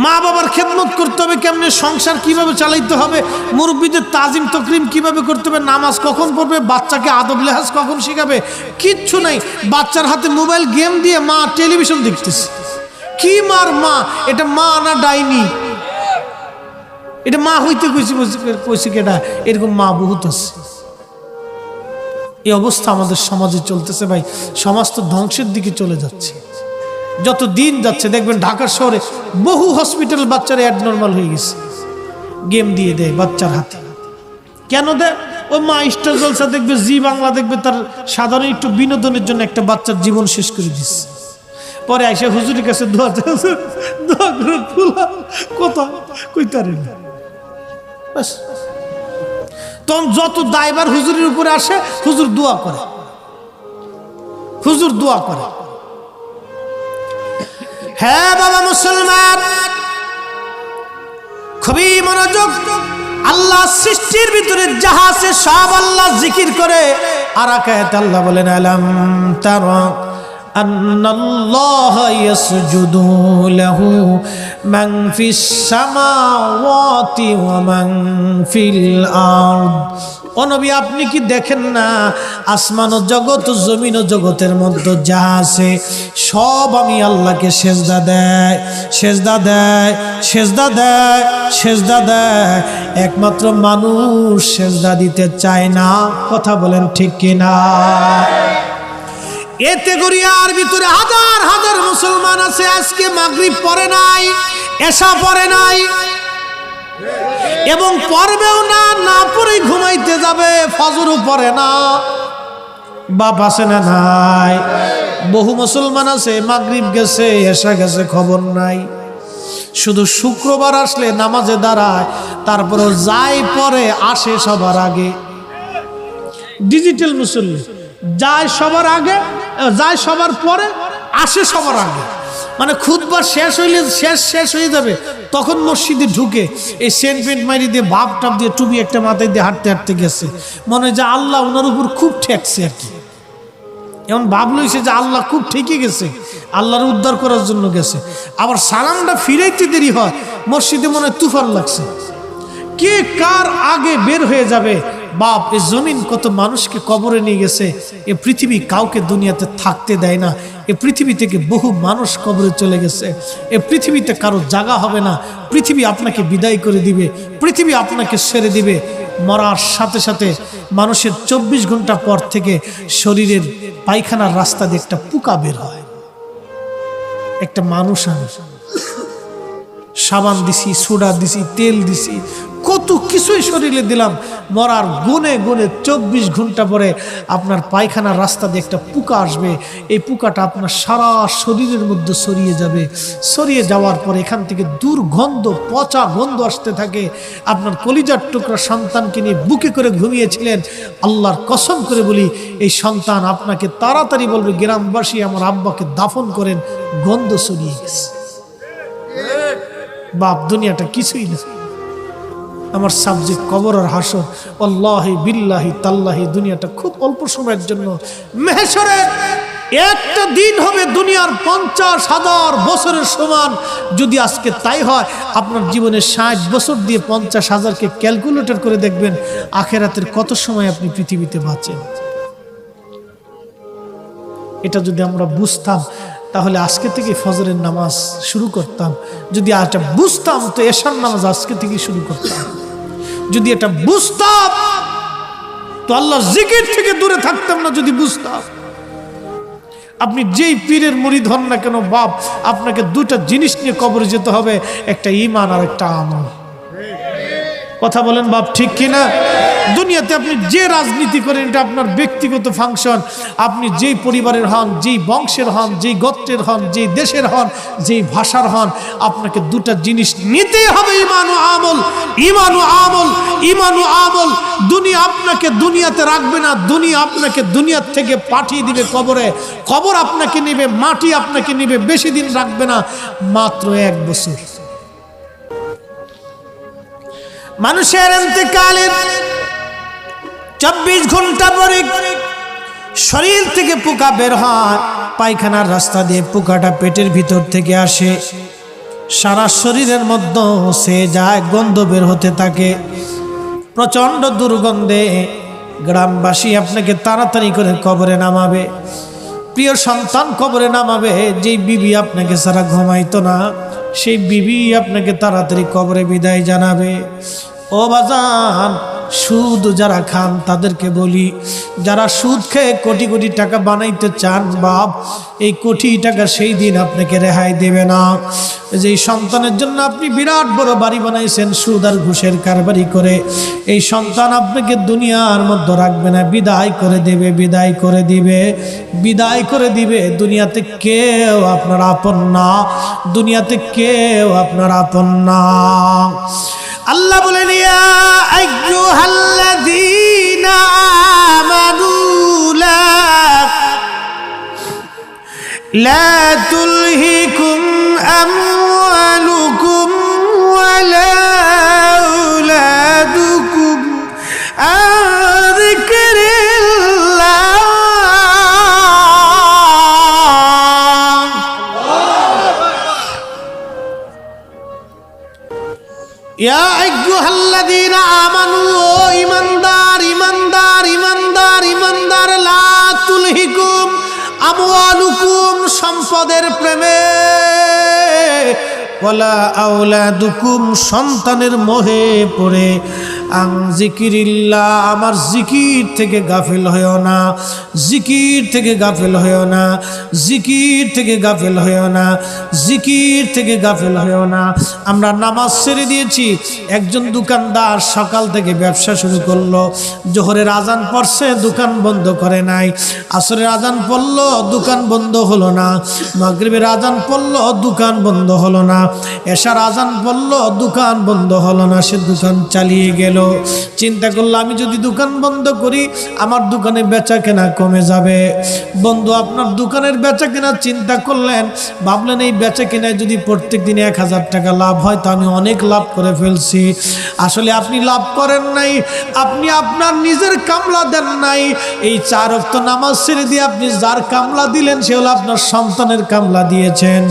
মা বাবার খেদমত করতে হবে, কেমনে সংসার কিভাবে চালাইতে হবে, মুরব্বীদের তাজিম তকরিম কিভাবে করতে হবে, নামাজ কখন পড়বে, বাচ্চাকে আদব লেহাজ কখন শিখাবে, কিচ্ছু নাই। বাচ্চার হাতে মোবাইল গেম দিয়ে মা টেলিভিশন দেখতেছে। কি মার মা? এটা মা না ডাইনি? এটা মা হইতে কইছে কেটা? এরকম মা বহুত আছে। এই অবস্থা আমাদের সমাজে চলতেছে ভাই। সমাজ তো ধ্বংসের দিকে চলে যাচ্ছে। যত দিন যাচ্ছে দেখবেন ঢাকা শহরে বহু হসপিটাল বাচ্চারা অ্যাডনর্মাল হয়ে গেছে। গেম দিয়ে দেয় বাচ্চার হাতে। কেন দেয়? ও মা স্টার জলসা দেখবে, জি বাংলা দেখবে, তার সাধারণ একটু বিনোদনের জন্য একটা বাচ্চার জীবন শেষ করে দিচ্ছে। পরে আইসা হুজুরের কাছে দোয়া করে কথা কইতারে না। তখন যত দায়ভার হুজুরের উপরে আসে, হুজুর দোয়া করে, হুজুর দোয়া করে। হ্যাঁ বাবা মুসলমান, খুবই মনোযোগ। আল্লাহ সৃষ্টির ভিতরে যাহা আছে সব আল্লাহ জিকির করে। আর আয়াতে আল্লাহ বলেন, আলাম তারা আন্নাল্লাহা ইয়াসজুদু লাহু মান ফিস সামাওয়াতি ওয়া মান ফিল আরদ। ও নবী, আপনি কি দেখেন না আসমান ও জগৎ, জমিন ও জগতের মধ্যে যা আছে সব আমি আল্লাহকে সেজদা দেয়, সেজদা দেয়, সেজদা দেয়, সেজদা দেয়। একমাত্র মানুষ সেজদা দিতে চায় না। কথা বলেন ঠিক কিনা? এতে গরিয়ার ভিতরে হাজার হাজার মুসলমান আছে আজকে মাগরিব পড়ে নাই, এশা পড়ে নাই, এবং পড়বেও না, না পড়েই ঘুমাইতে যাবে, ফজরও পড়ে না। বাপ আছে না নাই? বহু মুসলমান আছে মাগরিব গেছে, এশা গেছে, খবর নাই। শুধু শুক্রবার আসলে নামাজে দাঁড়ায়, তারপরে যাই পরে আসে সবার আগে। ডিজিটাল মুসল্লি যায় সবার আগে, যায় সবার পরে, আসে সবার আগে। মানে খুতবা শেষ হইলে শেষ হয়ে যাবে, তখন মসজিদে ঢুকে এই সেন্ট পেন্ট মারি দিয়ে ভাব টাপ দিয়ে টুপি একটা মাথায় দিয়ে হাঁটতে হাঁটতে গেছে। মনে হয় যে আল্লাহ ওনার উপর খুব ঠেকছে আর কি। এমন ভাব লইছে যে আল্লাহ খুব ঠেকে গেছে, আল্লাহর উদ্ধার করার জন্য গেছে। আবার সালামটা ফিরাইতে দেরি হয়, মসজিদে মনে হয় তুফান লাগছে। কে কার আগে বের হয়ে যাবে? বাপ, এই জমিন কত মানুষকে কবরে নিয়ে গেছে। এ পৃথিবী কাউকে দুনিয়াতে থাকতে দেয় না। এ পৃথিবী থেকে বহু মানুষ কবরে চলে গেছে। এ পৃথিবীতে কারো জায়গা হবে না। পৃথিবী আপনাকে বিদায় করে দিবে, পৃথিবী আপনাকে ছেড়ে দিবে। মরার সাথে সাথে মানুষের 24 ঘন্টা পর থেকে শরীরের পায়খানার রাস্তা দিয়ে একটা পোকা বের হয়, একটা মানুষ আনে। সাবান দিছি, সোডা দিছি, তেল দিছি, কত কিছুই শরীরে দিলাম। মরার গুনে গুনে 24 ঘন্টা পরে আপনার পায়খানার রাস্তা দিয়ে একটা পোকা আসবে। এই পোকাটা আপনার সারা শরীরের মধ্যে ছড়িয়ে যাবে। ছড়িয়ে যাওয়ার পরে এখান থেকে দুর্গন্ধ, পচা গন্ধ আসতে থাকে। আপনার কলিজার টুকরা সন্তানকে নিয়ে বুকে করে ঘুমিয়েছিলেন, আল্লাহর কসম করে বলি এই সন্তান আপনাকে তাড়াতাড়ি বলবে, গ্রামবাসী আমার আব্বাকে দাফন করেন, গন্ধ ছড়িয়ে গেছে। বাপ, দুনিয়াটা কিছুই না। আমার সাবজেক্ট কবর আর হাসর। আল্লাহি বিল্লাহি তাল্লাহি দুনিয়াটা খুব অল্প সময়ের জন্য। মেহেশরে একটা দিন হবে দুনিয়ার 50,000 বছরের সমান। যদি আজকে তাই হয়, আপনার জীবনে 60 বছর দিয়ে 50,000কে ক্যালকুলেটর করে দেখবেন আখেরাতের কত সময় আপনি পৃথিবীতে বাঁচেন। এটা যদি আমরা বুঝতাম তাহলে আজকে থেকে ফজরের নামাজ শুরু করতাম। যদি এটা বুঝতাম তো এশার নামাজ আজকে থেকে শুরু করতাম। যদি এটা বুঝতাম তো আল্লাহর জিকির থেকে দূরে থাকতাম না। যদি বুঝতাম, আপনি যেই পীরের মুরিদ হন না কেন বাপ, আপনাকে দুটা জিনিস নিয়ে কবরে যেতে হবে, একটা ঈমান আর একটা আমল। কথা বলেন বাপ, ঠিক কিনা? দুনিয়াতে আপনি যে রাজনীতি করেন এটা আপনার ব্যক্তিগত ফাংশন। আপনি যেই পরিবারের হন, যেই বংশের হন, যেই গোত্রের হন, যেই দেশের হন, যেই ভাষার হন, আপনাকে দুটা জিনিস নিতেই হবে, ঈমান ও আমল। ঈমান ও আমল, ঈমান ও আমল। দুনিয়া আপনাকে দুনিয়াতে রাখবে না, দুনিয়া আপনাকে দুনিয়ার থেকে পাঠিয়ে দিবে কবরে। কবর আপনাকে নেবে, মাটি আপনাকে নেবে, বেশি দিন রাখবে না, মাত্র 1 বছর। মানুষের ইন্তেকালের 24 ঘন্টা পরে শরীর থেকে পোকা বের হয়। পায়খানার রাস্তা দিয়ে পোকাটা পেটের ভিতর থেকে আসে, সারা শরীরের মধ্যে সে যায়, গন্ধ বের হতে থাকে, প্রচন্ড দুর্গন্ধে। গ্রামবাসী আপনাকে তাড়াতাড়ি করে কবরে নামাবে। প্রিয় সন্তান কবরে নামাবে। যেই বিবি আপনাকে সারা ঘুমাইতো না, সেই বিবি আপনাকে তাড়াতাড়ি কবরে বিদায় জানাবে। ও বাজান, সুদ যারা খান তাদেরকে বলি, যারা সুদ খেয়ে কোটি কোটি টাকা বানাইতে চান বাপ, এই কোটি টাকা সেই দিন আপনাকে রেহাই দেবে না। যেই সন্তানের জন্য আপনি বিরাট বড় বাড়ি বানাইছেন সুদ আর ঘুষের কারবারি করে, এই সন্তান আপনাকে দুনিয়ার মধ্যে রাখবে না, বিদায় করে দেবে, বিদায় করে দিবে, বিদায় করে দিবে। দুনিয়াতে কেউ আপনার আপন না, দুনিয়াতে কেউ আপনার আপন না। আল্লাহ বলেন, ইয়া আইয়ুহাল্লাযীনা আমানু লা তুলহিকুম আমওয়ালুকুম ওয়ালা আওলাদুকুম আন যিকরিল্লাহ। ইয়া আইয়ুহাল্লাযীনা আমানু, ঈমানদার, ঈমানদার, ঈমানদার, ঈমানদার, লা তুলহিকুম আমওয়ালুকুম, সম্পদের প্রেমে, ওয়ালা আওলাদুকুম, সন্তানের মোহে পড়ে, আন যিকরিল্লাহ, আমার জিকির থেকে গাফিল হয়ো না, জিকির থেকে গাফিল হয়ো না, জিকির থেকে গাফিল হয়ো না, জিকির থেকে গাফিল হয়ো না। আমরা নামাজ ছেড়ে দিয়েছি। একজন দোকানদার সকাল থেকে ব্যবসা শুরু করলো, জোহরের আজান পড়ছে, দোকান বন্ধ করে নাই, আসরের আজান পড়লো, দোকান বন্ধ হলো না, মাগরিবের আজান পড়লো, দোকান বন্ধ হলো না, এশার আজান পড়লো, দোকান বন্ধ হলো না, সে দোকান চালিয়ে গেল। চিন্তা করলো আমি যদি দোকান বন্ধ করি আমার দোকানে বেচা কেনা কমে যাবে। বন্ধু আপনার দোকানের বেচা কেনা চিন্তা করলেন, ভাবলেন এই বেচা কেনায় যদি প্রত্যেক দিনে 1000 টাকা লাভ হয় তো আমি অনেক লাভ করে ফেলছি। আসলে আপনি লাভ করেন নাই, আপনি আপনার নিজের কামলা দেন নাই। এই 4 ওয়াক্ত নামাজ ছেড়ে দিয়ে আপনি যার কামলা দিলেন সে হলো আপনার সন্তানের কামলা দিয়েছেন,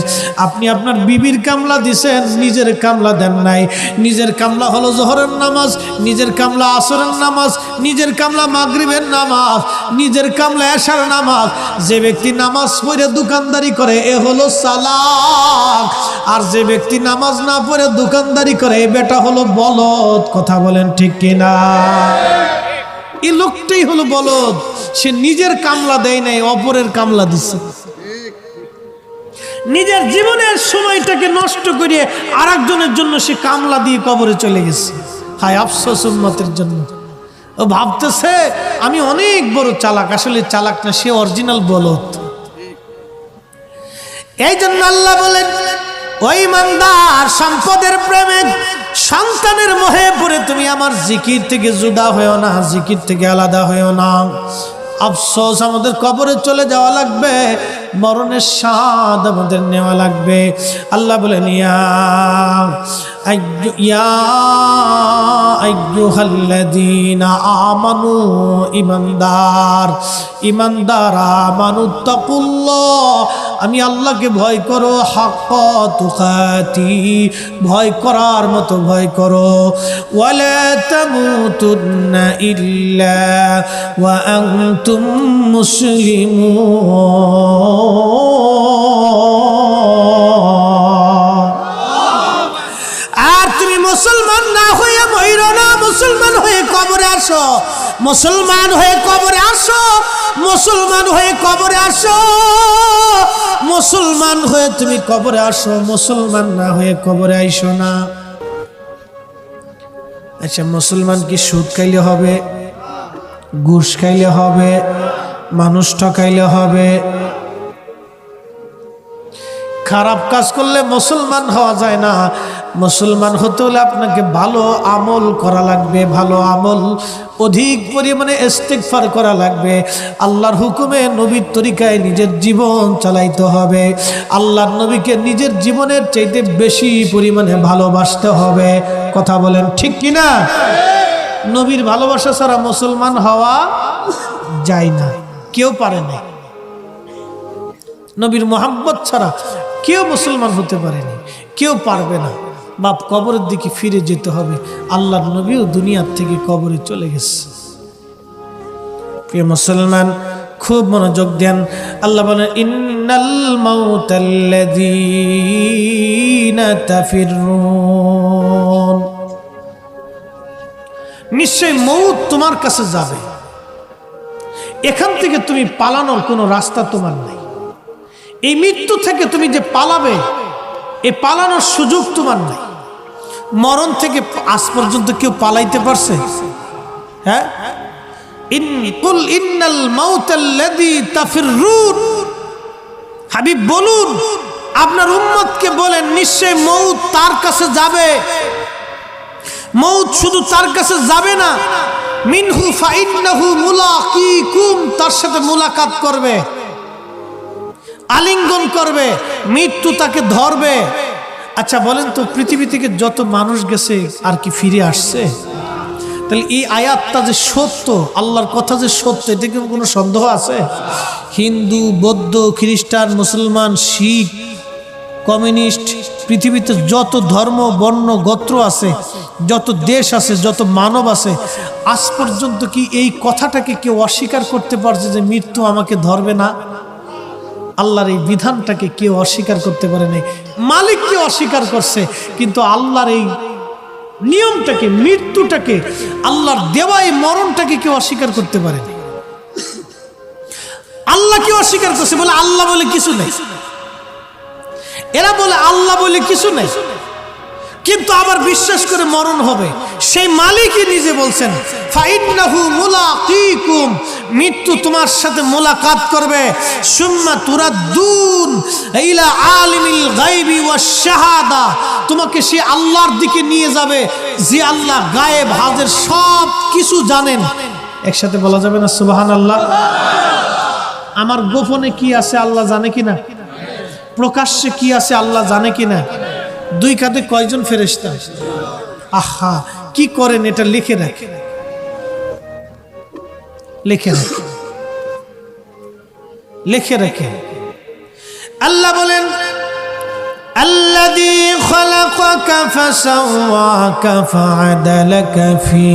আপনি আপনার বিবির কামলা দিয়েছেন, নিজের কামলা দেন নাই। নিজের কামলা হলো জোহরের নামাজ, নিজের কামলা আসরের নামাজ, নিজের কামলা মাগরিবের নামাজ, নিজের কামলা এশার নামাজ। যে ব্যক্তি নামাজ পড়ে দোকানদারি করে এ হলো চালাক, আর যে ব্যক্তি নামাজ না পড়ে দোকানদারি করে এ বেটা হলো বলদ। কথা বলেন ঠিক কিনা? এই লোকটাই হলো বলদ, সে নিজের কামলা দেয় নাই, অপরের কামলা দিচ্ছে। নিজের জীবনের সময়টাকে নষ্ট করে আরেকজনের জন্য সে কামলা দিয়ে কবরে চলে গেছে। হায় আফসোস উম্মতের জন্য। ও ভাবতেছে আমি অনেক বড় চালাক, আসলে চালাক না, সে অরিজিনাল বলদ। এই জন্য আল্লাহ বলেন, ওই ইমানদার, সম্পদের প্রেমে, সন্তানের মোহে পড়ে তুমি আমার জিকির থেকে জুদা হয়েও না, জিকির থেকে আলাদা হয়েও না। আফসোস, আমাদের কবরে চলে যাওয়া লাগবে, মরণের স্বাদ আমাদের নেওয়া লাগবে। আল্লাহ বলেন, ইয়া আইয়ুহাল্লাযীনা আমানু, ইমানদার, ইমানদার, আমানু তাকুল্লাহ, আমি আল্লাহকে ভয় করো, হাক্কা তুকাতি, ভয় করার মতো ভয় করো। ওয়ালা তামুতুন্না ইল্লা ওয়া আনতুম মুসলিমুন। আর তুমি মুসলমান না হয়ে মইরো না, মুসলমান হয়ে কবরে আসো, মুসলমান হয়ে কবরে আসো, মুসলমান হয়ে কবরে আসো, মুসলমান হয়ে তুমি কবরে আসো, মুসলমান না হয়ে কবরে আইসো না। আচ্ছা, মুসলমান কি সুদ খাইলে হবে, ঘুষ খাইলে হবে, মানুষ ঠকাইলে হবে? খারাপ কাজ করলে মুসলমান হওয়া যায় না। মুসলমান হতে হলে আপনাকে ভালো আমল করা লাগবে, ভালো আমল, অধিক পরিমাণে ইস্তিগফার করা লাগবে, আল্লাহর হুকুমে নবীর তরিকায় নিজের জীবন চালাইতে হবে, আল্লাহর নবীকে নিজের জীবনের চাইতে বেশি পরিমাণে ভালোবাসতে হবে। কথা বলেন ঠিক কিনা? নবীর ভালোবাসা ছাড়া মুসলমান হওয়া যায় না, কেউ পারে না। নবীর মোহাব্বত ছাড়া কেউ মুসলমান হতে পারেনি, কেউ পারবে না। বাপ কবরের দিকে ফিরে যেতে হবে। আল্লাহর নবীও দুনিয়ার থেকে কবরে চলে গেছে। প্রিয় মুসলমান, খুব মনোযোগ দেন। আল্লাহ বলেন, ইন্নাল মাউতাল্লাযীনা তাফিরুন, নিশ্চয় মৌত তোমার কাছে যাবে। এখান থেকে তুমি পালানোর কোনো রাস্তা তোমার নাই। এই মৃত্যু থেকে তুমি যে পালাবে, এই পালানোর সুযোগ তোমার নাই। মরণ থেকে আজ পর্যন্ত কেউ পালাইতে পারছে? হ্যাঁ, কুল ইন্নাল মাউতাল্লাযী তাফিরুন, হাবিব বলুন, আপনার উম্মতকে বলেন, নিশ্চয় মৌত তার কাছে যাবে। মৌত শুধু তার কাছে যাবে না, মিনহু ফাইন্নাহু মুলাকিকুম, তার সাথে মুলাকাত করবে, আলিঙ্গন করবে, মৃত্যু তাকে ধরবে। আচ্ছা বলেন তো, পৃথিবী থেকে যত মানুষ গেছে আর কি ফিরে আসছে? তাহলে এই আয়াতটা যে সত্য, আল্লাহর কথা যে সত্য, এতে কি কোনো সন্দেহ আছে? হিন্দু, বৌদ্ধ, খ্রিস্টান, মুসলমান, শিখ, কমিউনিস্ট, পৃথিবীতে যত ধর্ম, বর্ণ, গোত্র আছে, যত দেশ আছে, যত মানব আছে, আজ পর্যন্ত কি এই কথাটাকে কেউ অস্বীকার করতে পারছে যে মৃত্যু আমাকে ধরবে না? আল্লাহর এই বিধানটাকে কেউ অস্বীকার করতে পারে নাই। মালিককে অস্বীকার করছে, কিন্তু আল্লাহর এই নিয়মটাকে, মৃত্যুটাকে, আল্লাহর দেওয়া এই মরণটাকে কেউ অস্বীকার করতে পারে না। আল্লাহকে অস্বীকার করছে, বলে আল্লাহ বলে কিছু নেই। এরা বলে আল্লাহ বলে কিছু নেই, কিন্তু আবার বিশ্বাস করে মরণ হবে। সেই মালিকই নিজে বলছেন, ফাইন্নাহু মুলাকিকুম, মৃত্যু তোমার সাথে মোলাকাত করবে। সুম্মা তুরাদ্দুন ইলা আলিমিল গায়বি ওয়াশ শাহাদা, তোমাকে সে আল্লাহর দিকে নিয়ে যাবে, যে আল্লাহ গায়েব হাজির সব কিছু জানেন। একসাথে বলা যাবে না সুবহানাল্লাহ? আমার গোপনে কি আছে আল্লাহ জানে কিনা? প্রকাশ্যে কি আছে আল্লাহ জানে কিনা? দুই কাঁধে কয়জন ফেরেশতা? আহা, কি করেন এটা লিখে রাখে, লিখে রাখে, লিখে রাখে। আল্লাহ বলেন, আল্লাযী খালাকাকা ফাসাওয়াকা ফাআদালাকা ফি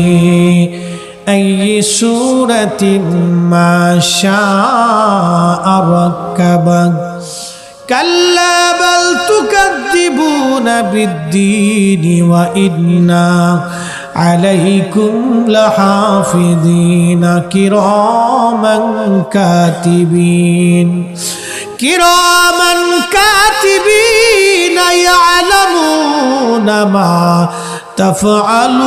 আইয়ি সূরাতিন মা শাআ রাক্কাবাক কাল্লা বাল তুকাদ্দিবুনা বিদ্দীনি ওয়া ইন্না আলাইকুম লাহাফিযিনা কিরামান কাতিবিন। কিরামান কাতিবিনা ইয়ালামুনা মা তাফআলুন।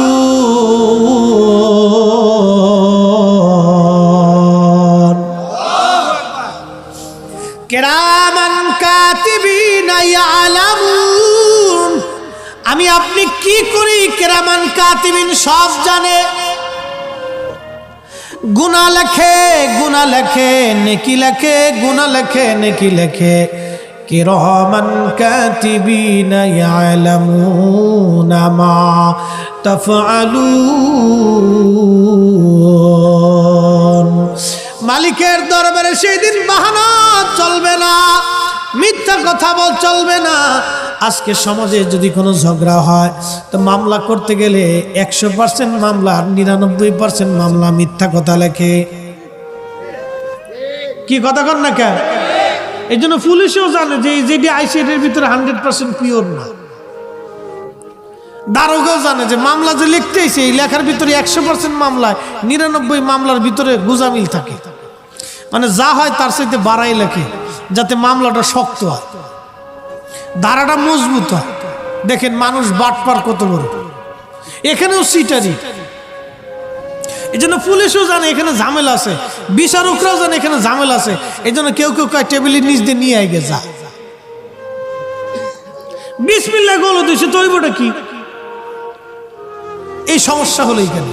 কিরামান কাতিবিনা ইয়ালামুন, আমি আপনি কি করি কিরামান কাতিবিন সব জানে। গুনাহ লেখে, গুনাহ লেখে, নেকি লেখে, গুনাহ লেখে, নেকি লেখে। কিরামান কাতিবিনা ইয়ালামুনা মা তাফআলুন। মালিকের দরবারে সেই দিন বাহানা চলবে না, মিথ্যা কথা বল চলবে না। আজকে সমাজে যদি কোনো ঝগড়া হয় তো মামলা করতে গেলে 100% মামলা, 99% মামলা মিথ্যা কথা লেখে। কি কথা কর না কেন? এই জন্য পুলিশও জানে যে যেটি আইসি এর ভিতরে 100% পিওর না। দারোগাও জানে যে মামলা যে লিখতেইছে এই লেখার ভিতরে 100% মামলায় 99 মামলার ভিতরে গুজামিল থাকে। মানে যা হয় তার চাইতে বাড়াই লেখে যাতে মামলাটা শক্ত হয়, ধারাটা মজবুত হয়। দেখেন মানুষ বাটপার কত বড়, এখানেও সিটারি। এই জন্য পুলিশও জানে এখানে ঝামেলা আছে, বিচারকরাও জানে এখানে ঝামেলা আছে। এই জন্য কেউ কেউ কয় টেবিলের নিচ দিয়ে নিয়ে আগে যা, বিসমিল্লাহ গোল দিচ্ছে তৈবটা কি। এই সমস্যা হলো এখানে।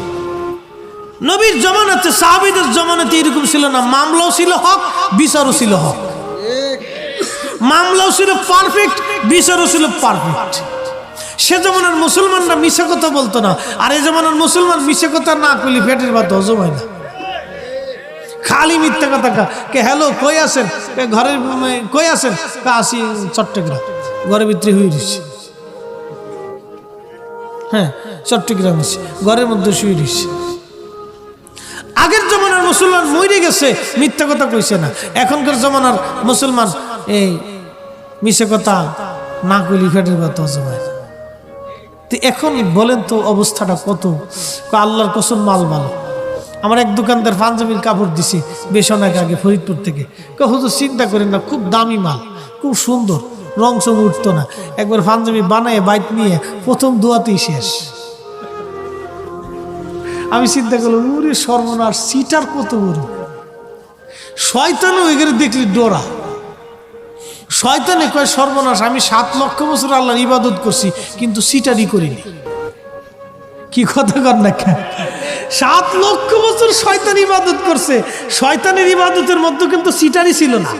নবীর জমানাতে, সাহাবীদের জমানাতে এরকম ছিল না। মামলাও ছিল হক, বিচারও ছিল হক। মামলাও ছিল পারফেক্ট, বিচারও ছিল পারফেক্ট। সে জমানার মুসলমানরা মিশা কথা বলতো না, আর এই জমানার মুসলমান মিশা কথা না করলে পেটের ভাত হজম হয় না, খালি মিথ্যা কথা। কে হ্যালো কই আছেন, ঘরের কই আছেন, আসি চট্টগ্রাম, ঘরের ভিতরে হয়ে রয়েছে। হ্যাঁ চট্টগ্রাম আছে, ঘরের মধ্যে শুয়ে রয়েছে। আগের জমানার মুসলমান মরে গেছে, মিথ্যা কথা কইছে না। এখনকার জমানার মুসলমান এই মিশে কথা না কইলি ফেটের কথা হজম হয় না। তো এখন বলেন তো অবস্থাটা কত। আল্লাহর কসম মাল ভালো। আমার এক দোকানদার পাঞ্জাবির কাপড় দিছে বেশ অনেক আগে ফরিদপুর থেকে। হুজুর চিন্তা করেন না, খুব দামি মাল, খুব সুন্দর, রং সং উঠতো না। একবার পাঞ্জাবি বানায় বাইক নিয়ে প্রথম দোয়াতেই শেষ। আমি চিন্তা করলাম ওরে সর্বনাশ, সিটার কত বড়। শয়তানও এখানে দেখলি ডোরা। শয়তানে কয় সর্বনাশ, আমি 7 লক্ষ বছর আল্লাহর ইবাদত করছি কিন্তু সিটারই করিনি। কি কথা কর না কেন? 7 লক্ষ বছর শয়তান ইবাদত করছে, শয়তানের ইবাদতের মধ্যে কিন্তু সিটারই ছিল না।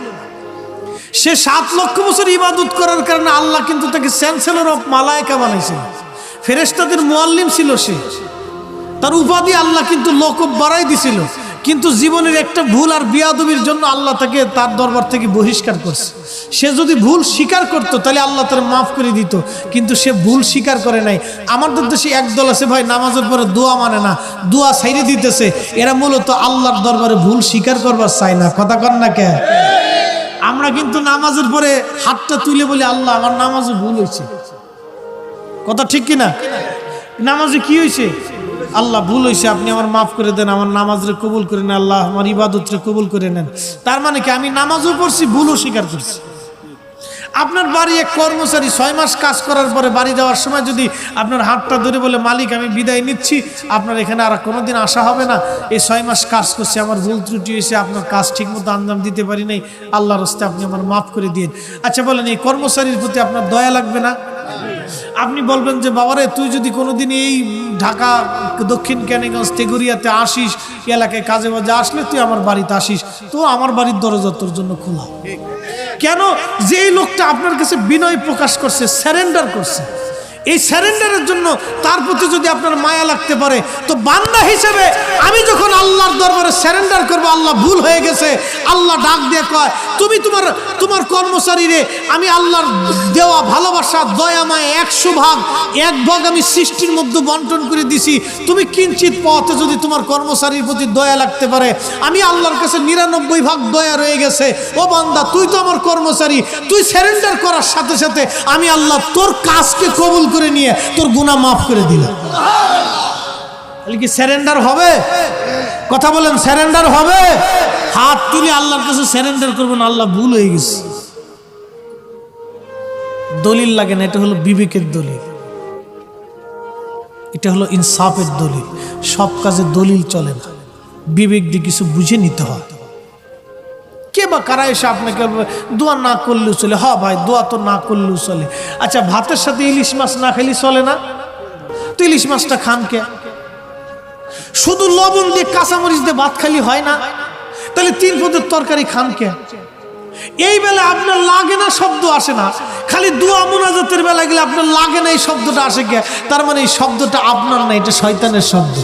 সে 7 লক্ষ বছর ইবাদত করার কারণে আল্লাহ কিন্তু তাকে চ্যান্সেলর অফ মালায়েকা বানাইছিল, ফেরেশতাদের মুআল্লিম ছিল সে। তার উপাধি আল্লাহ কিন্তু লকব বাড়াই দিছিল, কিন্তু জীবনের একটা ভুল আর বিয়াদবির জন্য আল্লাহ তাকে তার দরবার থেকে বহিষ্কার করছে। সে যদি ভুল স্বীকার করতো তাহলে আল্লাহ তার মাফ করে দিত, কিন্তু সে ভুল স্বীকার করে নাই। আমাদের দেশে একদল আছে ভাই নামাজের পরে দোয়া মানে না, দোয়া ছাইড়ে দিতেছে। এরা মূলত আল্লাহর দরবারে ভুল স্বীকার করবার চায় না। কথা কন না কে? আমরা কিন্তু নামাজের পরে হাতটা তুলে বলি আল্লাহ আমার নামাজে ভুল হয়েছে। কথা ঠিক কিনা? নামাজে কি হয়েছে? আল্লাহ ভুল হয়েছে, আপনি আমার মাফ করে দেন, আমার নামাজরে কবুল করে নেন, আল্লাহ আমার ইবাদতরে কবুল করে নেন। তার মানে কি আমি নামাজও পড়ছি, ভুলও স্বীকার করছি। আপনার বাড়ি এক কর্মচারী 6 মাস কাজ করার পরে বাড়ি যাওয়ার সময় যদি আপনার হাতটা ধরে বলে মালিক আমি বিদায় নিচ্ছি, আপনার এখানে আর কোনোদিন আসা হবে না, এই 6 মাস কাজ করছি, আমার ভুল ত্রুটি হয়েছে, আপনার কাজ ঠিক মতো আঞ্জাম দিতে পারি নাই, আল্লাহর রাস্তায় আপনি আমার মাফ করে দিন। আচ্ছা বলেন এই কর্মচারীর প্রতি আপনার দয়া লাগবে না? আপনি বলবেন যে বাবারে তুই যদি কোনোদিন এই ঢাকা দক্ষিণ ক্যানিগঞ্জ তেগুরিয়াতে আসিস, এলাকায় কাজে বাজে আসলে তুই আমার বাড়িতে আসিস, তো আমার বাড়ির দরজা তোর জন্য খোলা। কেন? যে লোকটা আপনার কাছে বিনয় প্রকাশ করছে, স্যারেন্ডার করছে, এই স্যারেন্ডারের জন্য তার প্রতি যদি আপনার মায়া লাগতে পারে, তো বান্দা হিসেবে আমি যখন আল্লাহর দরবারে স্যারেন্ডার করবো, আল্লাহ ভুল হয়ে গেছে, আল্লাহ ডাক দিয়ে কয় তুমি তোমার কর্মচারীরে আমি আল্লাহর দেওয়া ভালোবাসা দয়া মায়া 100 ভাগ 1 ভাগ আমি সৃষ্টির মধ্যে বন্টন করে দিছি। তুমি কিঞ্চিত পথে যদি তোমার কর্মচারীর প্রতি দয়া লাগতে পারে, আমি আল্লাহর কাছে 99 ভাগ দয়া রয়ে গেছে। ও বান্দা তুই তো আমার কর্মচারী, তুই স্যারেন্ডার করার সাথে সাথে আমি আল্লাহ তোর কাজকে কবুল করে নিয়ে তোর গুনাহ মাফ করে দিলাম। তাহলে কি স্যারেন্ডার হবে? কথা বলেন, স্যারেন্ডার হবে? হাত তুলে আল্লাহর কাছে স্যারেন্ডার করবেন, আল্লাহ ভুল হয়ে গেছে। দলিল লাগে না, এটা হলো বিবেকের দলিল, এটা হলো ইনসাফের দলিল। সব কাজে দলিল চলে না, বিবেক দিয়ে কিছু বুঝে নিতে হয়। কে বা কারা এসে আপনাকে দোয়া না করলেও চলে? হ্যাঁ ভাই, দোয়া তো না করলেও চলে। আচ্ছা, ভাতের সাথে ইলিশ মাছ না খেলে চলে না? তো ইলিশ মাছটা খান কে? শুধু লবণ দিয়ে কাঁচামরিচ দিয়ে ভাত খালি হয় না? তাহলে 3 পদের তরকারি খান কে? এই বেলা আপনার লাগে না, শব্দ আসে না। খালি দোয়া মুনাজাতের বেলা গেলে আপনার লাগে না, এই শব্দটা আসে কে? তার মানে এই শব্দটা আপনার না, এটা শয়তানের শব্দ।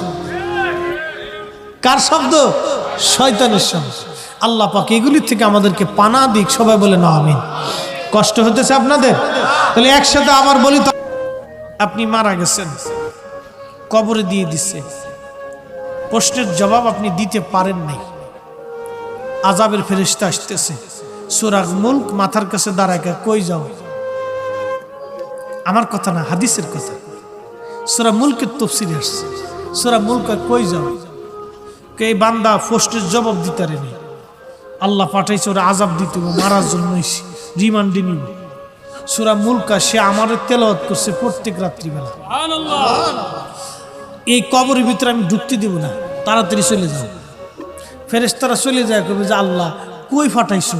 কার শব্দ? শয়তানের শব্দ। আল্লাহ পাক এগুলির থেকে আমাদেরকে পানা দিক। সবাই বলে না আমিন। কষ্ট হতেছে আপনাদের? তাহলে একসাথে আবার বলি তো, আপনি মারা গেছেন, কবরে দিয়ে দিচ্ছে, প্রশ্নের জবাব আপনি দিতে পারেন নাই, আযাবের ফেরেশতা আসতেছে, সূরা মুলক মাথার কাছে দাঁড়ায়, কই যাও? আমার কথা না, হাদিসের কথা। সূরা মুলকের তাফসীরে আসছে, সূরা মুলক কই যাও? এই বান্দা প্রশ্নের জবাব দিতে পারেনি, আল্লাহ পাঠাইছে ওরা আযাব দিতে, মারার জন্য রিমান্ডে নিব। সূরা মুলক সে আমারে তেলাওয়াত করছে প্রত্যেক রাত্রিবেলা। এই কবরের ভিতরে আমি ঢুকতে দেব না, তাড়াতাড়ি চলে যাও। ফেরেশতারা চলে যায়, কবে যে আল্লাহ কই ফাটাইছো?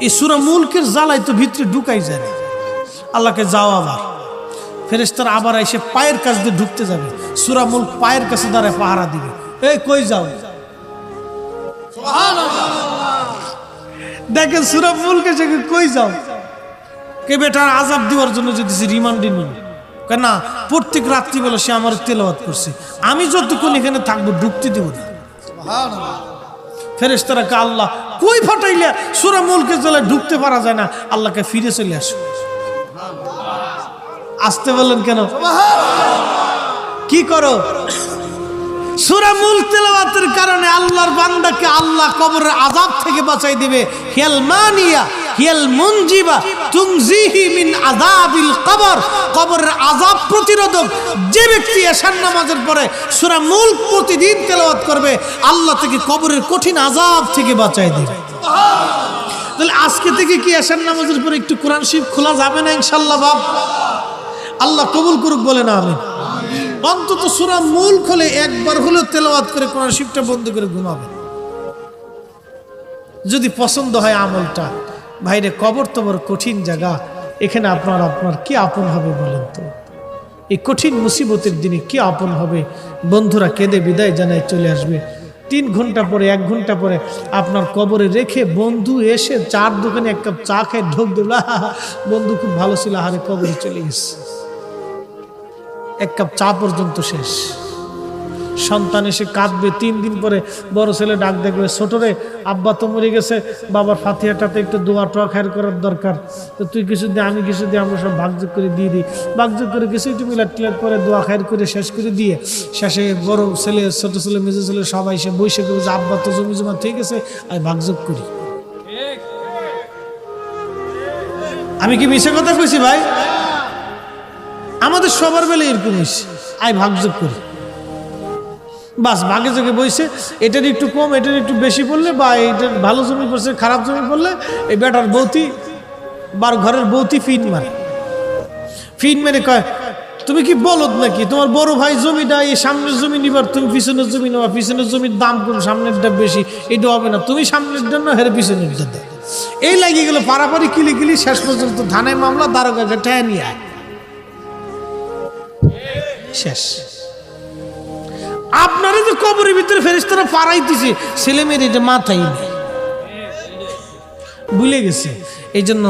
এই সূরা মুলকের জ্বালাই তো ভিতরে ঢুকাই যায় না। আল্লাহকে যাও আবার। ফেরেশতারা আবার এসে পায়ের কাছ দিয়ে ঢুকতে যাবে, সূরা মুলক পায়ের কাছে দাঁড়ায় পাহারা দিবে, এই কই যাও? দেখেন সূরা মুলকে কই যাও? কে বেটার আযাব দেওয়ার জন্য যদি রিমান্ডে নিন কেন? প্রত্যেক রাত্রিবেলা সে আমার তেলাওয়াত করছে, আমি যতক্ষণ এখানে থাকবো ঢুকতে দেব না। ফেরেশতারা কে আল্লাহ কই ফাটাইলে? সূরা মুলকের জ্বালায় ঢুকতে পারা যায় না। আল্লাহকে ফিরে চলে আসো। আসতে বললেন কেন? কি করো? সূরা মুলক তেলাওয়াতের কারণে আল্লাহর বান্দাকে আল্লাহ কবরের আযাব থেকে বাঁচাই দিবে। হিয়াল মানিয়া হিয়াল মুনজিবা তুনজিহি মিন আযাবিল কবর। কবরের আযাব প্রতিরোধক যে ব্যক্তি এশার নামাজের পরে সূরা মুলক প্রতিদিন তেলাওয়াত করবে, আল্লাহ থেকে কবরের কঠিন আযাব থেকে বাঁচাই দিবে। তাহলে আজকে থেকে কি এশার নামাজের পরে একটু কোরআন শরীফ খোলা যাবে না ইনশাআল্লাহ? বাপ আল্লাহ কবুল করুক, বলে না আমিন। অন্তত সূরা মুলক হলে একবার হলেও তেলাওয়াত করে কোরআন শরীফটা বন্ধ করে ঘুমাবেন, যদি পছন্দ হয় আমলটা। ভাইরে, কবর তো বড় কঠিন জায়গা, এখানে আপনার কি আপন হবে বলেন তো? এই কঠিন মুসিবতের দিনে কি আপন হবে? বন্ধুরা কেঁদে বিদায় জানায় চলে আসবে। 3 ঘন্টা পরে 1 ঘন্টা পরে আপনার কবরে রেখে বন্ধু এসে চার দোকানে 1 কাপ চা খেয়ে ঢোক দিল, বন্ধু খুব ভালো ছিল, আরে কবরে চলে গেছে। 1 কাপ চা পর্যন্ত শেষ। সন্তান এসে কাঁদবে, 3 দিন পরে বড় ছেলে ডাক দেখবে, ছোটরে আব্বা তো মরে গেছে, বাবার ফাতিহাটাতে একটু দোয়া টোয়া খায়ের করার দরকার, তো তুই কিছু দিয়ে আমি কিছু দিয়ে আমরা সব ভাগযোগ করে দিয়ে দিই। ভাগযোগ করে কিছু একটু মিলাট টিলাট করে দোয়া খায়ের করে শেষ করে দিয়ে শেষে বড় ছেলে, ছোট ছেলে, মেজো ছেলে সবাই এসে বসে করবে যে আব্বা তো জমি জমা ঠিক আছে, আমি ভাগযোগ করি। আমি কি মিছে কথা কইছি ভাই? আমাদের সবার বেলা এরকম হয়েছে, আই ভাগযোগ করি। বাস ভাগে যোগে বইছে, এটার একটু কম এটার একটু বেশি পড়লে, বা এটার ভালো জমি পড়ছে খারাপ জমি পড়লে, এই বেটার বৌতি ঘরের বৌতি ফিন মেরে কয়, তুমি কি বলদ নাকি? তোমার বড় ভাই জমিটা এই সামনের জমি নিবার, তুমি পিছনের জমি নেওয়া, পিছনের জমির দাম কম, সামনেরটা বেশি, এটা হবে না, তুমি সামনের জন্য হেরে পিছনেরটা দেয়। এই লাগিয়ে গেল পারাপারি কিলি শেষ পর্যন্ত থানায় মামলা, দারোগাকে ঠেয়া নিয়ে আয়, শেষ। আপনারা যে কবরের ভিতরে ফেরেশতারা পাড়াইতেছে, ছেলে মেয়ের এটা মাথায় নেই, ভুলে গেছে। এই জন্য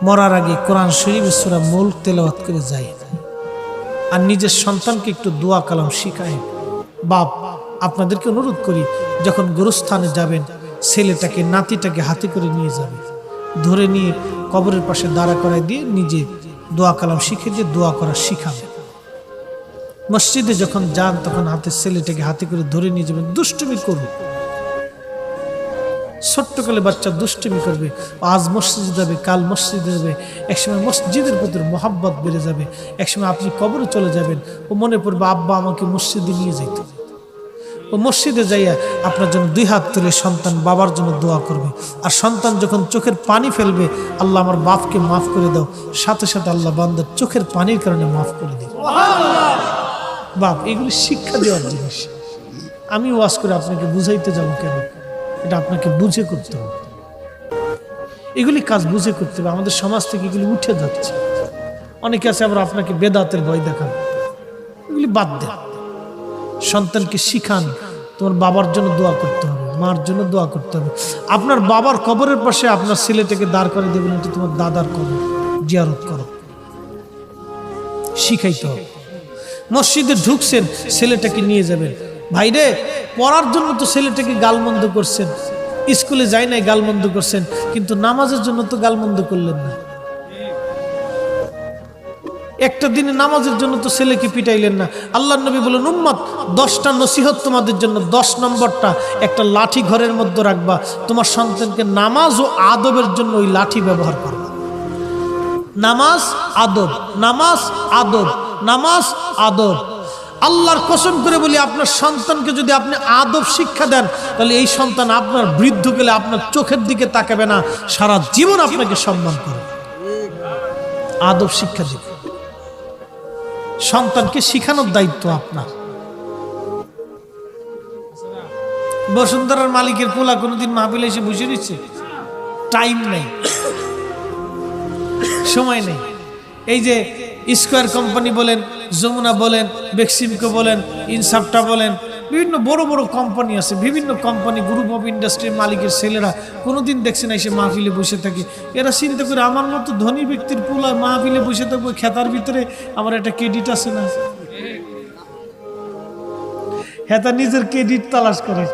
মরার আগে কোরআন শরীফের সূরা মুলক তেলাওয়াত করে যায়, আর নিজের সন্তানকে একটু দোয়া কালাম শিখায়। বাপ, আপনাদেরকে অনুরোধ করি, যখন গোরস্থানে যাবেন, ছেলেটাকে নাতিটাকে হাতে করে নিয়ে যাবে, ধরে নিয়ে কবরের পাশে দাঁড়া করায় দিয়ে নিজে দোয়া কালাম শিখে দিয়ে দোয়া করা শিখাবে। মসজিদে যখন যান তখন ছেলেটাকে হাতে করে ধরে নিয়ে যাবেন, দুষ্টুমি করুন, ছোট্টকালে বাচ্চা দুষ্টুমি করবে, আজ মসজিদে যাবে, কাল মসজিদে যাবে, একসময় মসজিদের প্রতি মহাব্বত বেড়ে যাবে, একসময় আপনি কবরে চলে যাবেন, ও মনে পড়বে আব্বা আমাকে মসজিদে নিয়ে যেত। ও মসজিদে যাইয়া আপনার জন্য 2 হাত তুলে সন্তান বাবার জন্য দোয়া করবে। আর সন্তান যখন চোখের পানি ফেলবে, আল্লাহ আমার বাপকে মাফ করে দাও, সাথে সাথে আল্লাহ বান্দার চোখের পানির কারণে মাফ করে দিই। বাপ, এগুলি শিক্ষা দেওয়ার জিনিস। আমি ওয়াজ করে আপনাকে বুঝাইতে যাবো কেন? এটা আপনাকে বুঝে করতে হবে, এগুলি কাজ বুঝে করতে হবে। আমাদের সমাজ থেকে এগুলি উঠে যাচ্ছে। অনেকে আছে আবার আপনাকে বেদাতের ভয় দেখান, এগুলি বাদ দেন। সন্তানকে শিখান তোমার বাবার জন্য দোয়া করতে হবে, মার জন্য দোয়া করতে হবে। আপনার বাবার কবরের পাশে আপনার ছেলেটাকে দাঁড় করে দেবেন, এটা তোমার দাদার কবর, জিয়ারত করো, শিখাইতে হবে। মসজিদে ঢুকছেন, ছেলেটাকে নিয়ে যাবেন। ভাইরে, পড়ার জন্য তো ছেলেটাকে গালমন্দ করছেন, স্কুলে যাই নাই গালমন্দ করছেন, কিন্তু নামাজের জন্য তো গালমন্দ করলেন না। একটা দিনে নামাজের জন্য তো ছেলেকে পিটাইলেন না। আল্লাহর নবী বলেন, উম্মত 10টা নসিহত তোমাদের জন্য, 10 নম্বরটা একটা লাঠি ঘরের মধ্যে রাখবা, তোমার সন্তানকে নামাজ ও আদবের জন্য ওই লাঠি ব্যবহার করবা। নামাজ আদব, নামাজ আদব, নামাজ আদব। আল্লাহর কসম করে বলি, আপনার সন্তানকে যদি আপনি আদব শিক্ষা দেন, তাহলে এই সন্তান আপনার বৃদ্ধ গেলে আপনার চোখের দিকে তাকাবে না, সারা জীবন আপনাকে সম্মান করবে। আদব শিক্ষা দিবে, সন্তানকে শিখানোর দায়িত্ব আপনার। বসুন্ধরার মালিকের পোলা কোনোদিন মাহফিলে এসে বসে দিচ্ছে? টাইম নেই, সময় নেই। এই যে স্কয়ার কোম্পানি বলেন, যমুনা বলেন, বেক্সিমকো বলেন, ইনসাফটা বলেন, বিভিন্ন বড় বড় কোম্পানি আছে, বিভিন্ন কোম্পানি গ্রুপ অফ ইন্ডাস্ট্রির মালিকের ছেলেরা কোনোদিন দেখছেন এসে মাহফিলে বসে থাকে? এরা চিন্তা করে, আমার মতো ধনী ব্যক্তির পোলা মাহফিলে বসে থাকবো, খেতার ভিতরে আমার একটা ক্রেডিট আছে না? হেতা নিজের ক্রেডিট তালাশ করে।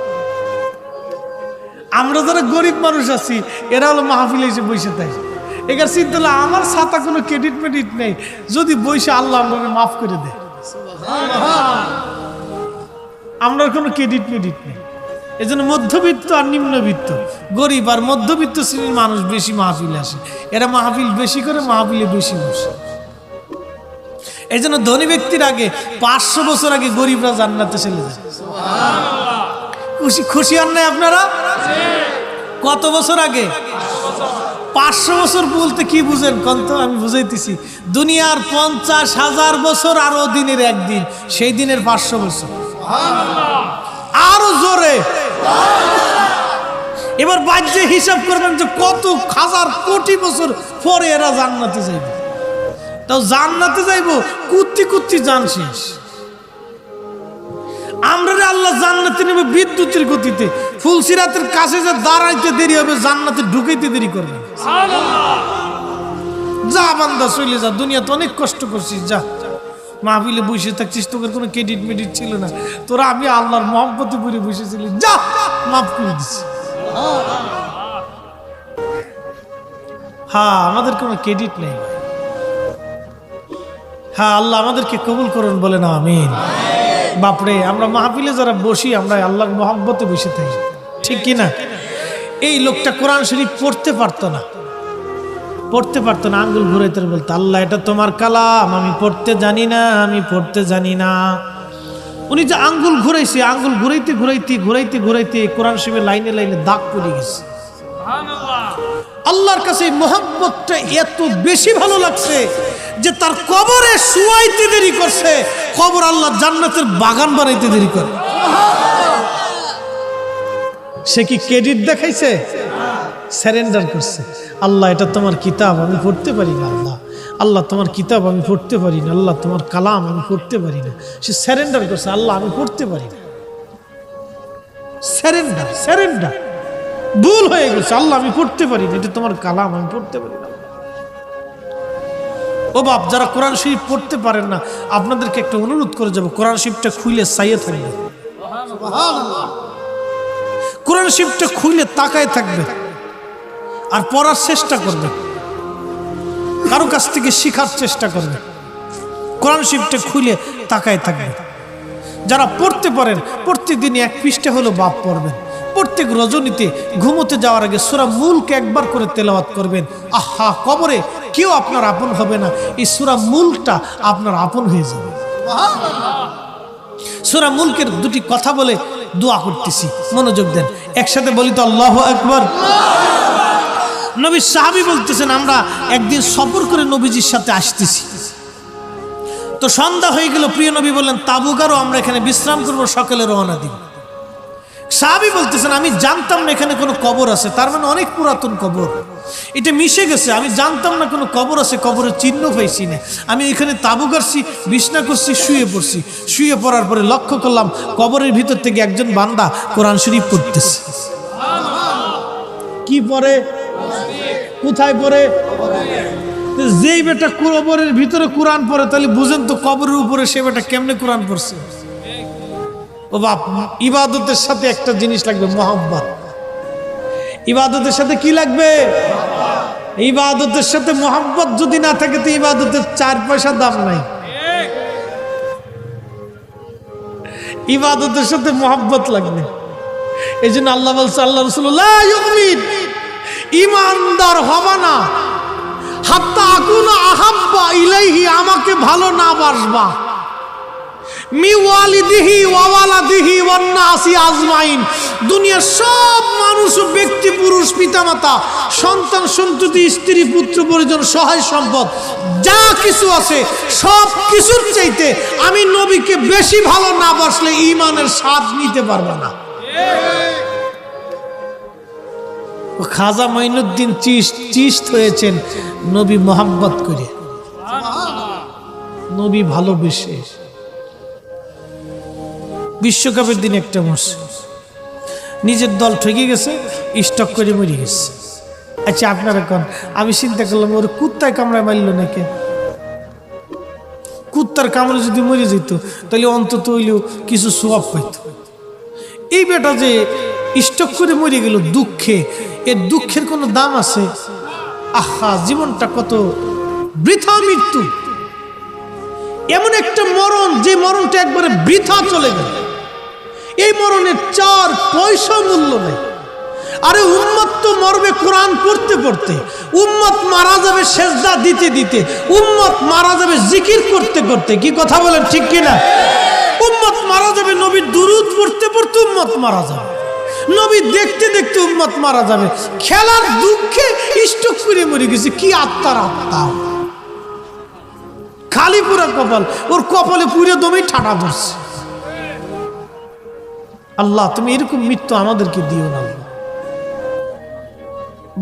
আমরা যারা গরিব মানুষ আছি, এরা হলো মাহফিলে এসে বসে থাকে। এখানে চিন্তা হলো, আমার ছাতা কোনো ক্রেডিট মেডিট নেই, যদি বসে আল্লাহ আমাকে মাফ করে দেয়। আমরা কোনো ক্রেডিট মেডিট নেই। এই জন্য মধ্যবিত্ত আর নিম্নবিত্ত, গরিব আর মধ্যবিত্ত শ্রেণীর মানুষ বেশি মাহফিলে আসে। এরা মাহফিল বেশি করে, মাহফিলে বেশি বসে। এই জন্য ধনী ব্যক্তির আগে 500 বছর আগে গরিবরা জান্নাতে চলে যায়। খুশি খুশি হন নাই আপনারা? কত বছর আগে? 500 বছর বলতে কি বুঝেন কন্ত? আমি বুঝাইতেছি, দুনিয়ার 50,000 বছর আরো দিনের একদিন, সেই দিনের 500 বছর। আরো জোরে এবার বাহ্যে হিসাব করবেন যে কত হাজার কোটি বছর পরে এরা জান্নাতে যাইবে। তাও জান্নাতে যাইব কুত্তি কুত্তি জান শেষ। আমরা আল্লাহ জান্নাতে নেবে বিদ্যুতের গতিতে, ফুলসিরাতের কাছে যে দাঁড়াইতে দেরি হবে, জান্নাতে ঢুকাইতে দেরি করবে। যা বান্দা চলে যা, দুনিয়াতে অনেক কষ্ট করছিস, যা মাহফিলে বসে থাকছিস, তোকে কোনো ক্রেডিট মেডিট ছিল না, তোরা আমি আল্লাহর মহব্বতে পড়ে বসেছিলি, যা মাফ করে দিছি। হ্যাঁ, আমাদের কোনো ক্রেডিট নেই। হ্যাঁ, আল্লাহ আমাদেরকে কবুল করুন, বলে না আমিন। বাপরে, আমরা মাহফিলে যারা বসি, আমরা আল্লাহর মহব্বতে বসে থাকি, ঠিক কিনা? এই লোকটা কোরআন শরীফ পড়তে পারতো না, আঙ্গুল ঘুরাইতে বলতো, আল্লাহ এটা তোমার কালাম, আমি পড়তে জানি না, আমি পড়তে জানি না। উনি যে আঙ্গুল ঘুরাইছে, আঙ্গুল ঘুরাইতে ঘুরাইতে ঘুরাইতে ঘুরাইতে কোরআন শরীফের লাইনে লাইনে দাগ পড়ে গেছে। আল্লাহর কাছে মোহাম্মতটা এত বেশি ভালো লাগছে যে তার কবরে শুয়াইতে দেরি করছে, কবর আল্লাহ জান্নাতের বাগান বানাইতে দেরি করে। সে কি ক্রেডিট দেখাইছে? সারেন্ডার করছে। আল্লাহ এটা তোমার কিতাব, আমি পড়তে পারি না। আল্লাহ, আল্লাহ তোমার কিতাব আমি পড়তে পারি না। আল্লাহ তোমার কালাম আমি পড়তে পারি না। সে সারেন্ডার করছে, আল্লাহ আমি পড়তে পারি না। Surrender, surrender. ভুল হয়ে গেছে, আল্লাহ আমি পড়তে পারি না, এটা তোমার কালাম আমি পড়তে পারি না। ও বাপ, যারা কোরআন শরীফ পড়তে পারেন না, আপনাদেরকে একটা অনুরোধ করে যাব, কোরআন শরীফটা খুলে চাইয়ে থাকবে। কোরআন শরীফটা খুলে তাকায় থাকবে আর পড়ার চেষ্টা করবে, কারো কাছ থেকে শেখার চেষ্টা করবে। কোরআন শরীফটা খুলে তাকায় থাকবে। যারা পড়তে পারেন, প্রতিদিনই 1 পৃষ্ঠা হলো বাপ পড়বেন, প্রত্যেক রজনীতে ঘুমোতে যাওয়ার আগে সূরা মুলক একবার করে তেলাওয়াত করবেন। আহা, কবরে কেউ আপনার আপন হবে না, এই সূরা মুলকটা আপনার আপন হয়ে যাবে। সূরা মুলকের দুটি কথা বলে দোয়া করতেছি, মনোযোগ দেন, একসাথে বলি তো আল্লাহু আকবার। নবী সাহাবী বলতেছেন, আমরা একদিন সফর করে নবীজির সাথে আসতেছি, তো সন্ধ্যা হয়ে গেল। প্রিয় নবী বললেন, তাবুকারও আমরা এখানে বিশ্রাম করব, সকালে রওনা দিব। সাহাবী বলতেছেন, আমি জানতাম না এখানে কোনো কবর আছে, তার মানে অনেক পুরাতন কবর, এটা মিশে গেছে। আমি জানতাম না কোনো কবর আছে, কবরের চিহ্ন পাইছি না। আমি এখানে তাবু গাড়ছি, বিছনা করছি, শুয়ে পড়ছি। শুয়ে পড়ার পরে লক্ষ্য করলাম কবরের ভিতর থেকে একজন বান্দা কোরআন শরীফ পড়তেছে। কি পড়ে? কোথায় পড়ে? যেই বেটা কবরের ভিতরে কোরআন পড়ে, তাহলে বুঝেন তো কবরের উপরে সে বেটা কেমনে কোরআন পড়ছে। ও বাপ, ইবাদতের সাথে একটা জিনিস লাগবে, মোহাব্বত। ইবাদতের সাথে কি লাগবে? ইবাদতের সাথে মোহাব্বত যদি না থাকে তো ইবাদতের 4 পয়সা দাম নাই। ইবাদতের সাথে মোহাব্বত লাগবে। এই জন্য আল্লাহ বলছে, আল্লাহ রাসূলুল্লাহ ইউমিন, ঈমানদার হবা না হাত্তা আকুনা আহাব্বা ইলাইহি, আমাকে ভালো না বাসবা, মি ওয়ালিদিহি ওয়া ওয়ালাদিহি ওয়ান নাসি আজমাইন, দুনিয়ার সব মানুষ, ব্যক্তি, পুরুষ, পিতামাতা, সন্তান সন্ততি, স্ত্রী, পুত্র পরিজন, সহায় সম্পদ যা কিছু আছে সব কিছুর চাইতে আমি নবীকে বেশি ভালো না বাসলে ঈমানের স্বাদ নিতে পারবে না। খাজা মাইনুদ্দিন চিশত হয়েছেন নবী মোহাব্বত করে, নবী ভালোবেসে। বিশ্বকাপের দিন একটা মরছে, নিজের দল ঠকে গেছে, স্টক করে মরে গেছে। আচ্ছা আপনারা কোন, আমি চিন্তা করলাম ওর কুত্তায় কামড়ায় মারল নাকি? কুত্তার কামড়ে যদি মরে যেত তাহলে অন্তত হইলেও কিছু সোয়াব পাইত। এই বেটা যে স্টক করে মরে গেল দুঃখে, এর দুঃখের কোনো দাম আছে? আহা, জীবনটা কত বৃথা মৃত্যু। এমন একটা মরণ, যে মরণটা একবারে বৃথা চলে গেল, এই মরণের 4 পয়সা মূল্য নেই। আরে উম্মত তো মরবে কোরআন পড়তে পড়তে, উম্মত মারা যাবে সেজদা দিতে দিতে, উম্মত মারা যাবে জিকির করতে করতে। কি কথা বলেন, ঠিক কিনা? উম্মত মারা যাবে নবীর দুরূদ পড়তে পড়তে, উম্মত মারা যাবে নবী দেখতে দেখতে, উম্মত মারা যাবে খেলার দুঃখে স্টক করে মরে গেছে। কি আত্মার আত্মা, খালি পুরা কপাল, ওর কপালে পুরো দমে ঠাটা পড়ছে। আল্লাহ তুমি এরকম মৃত্যু আমাদেরকে দিও না।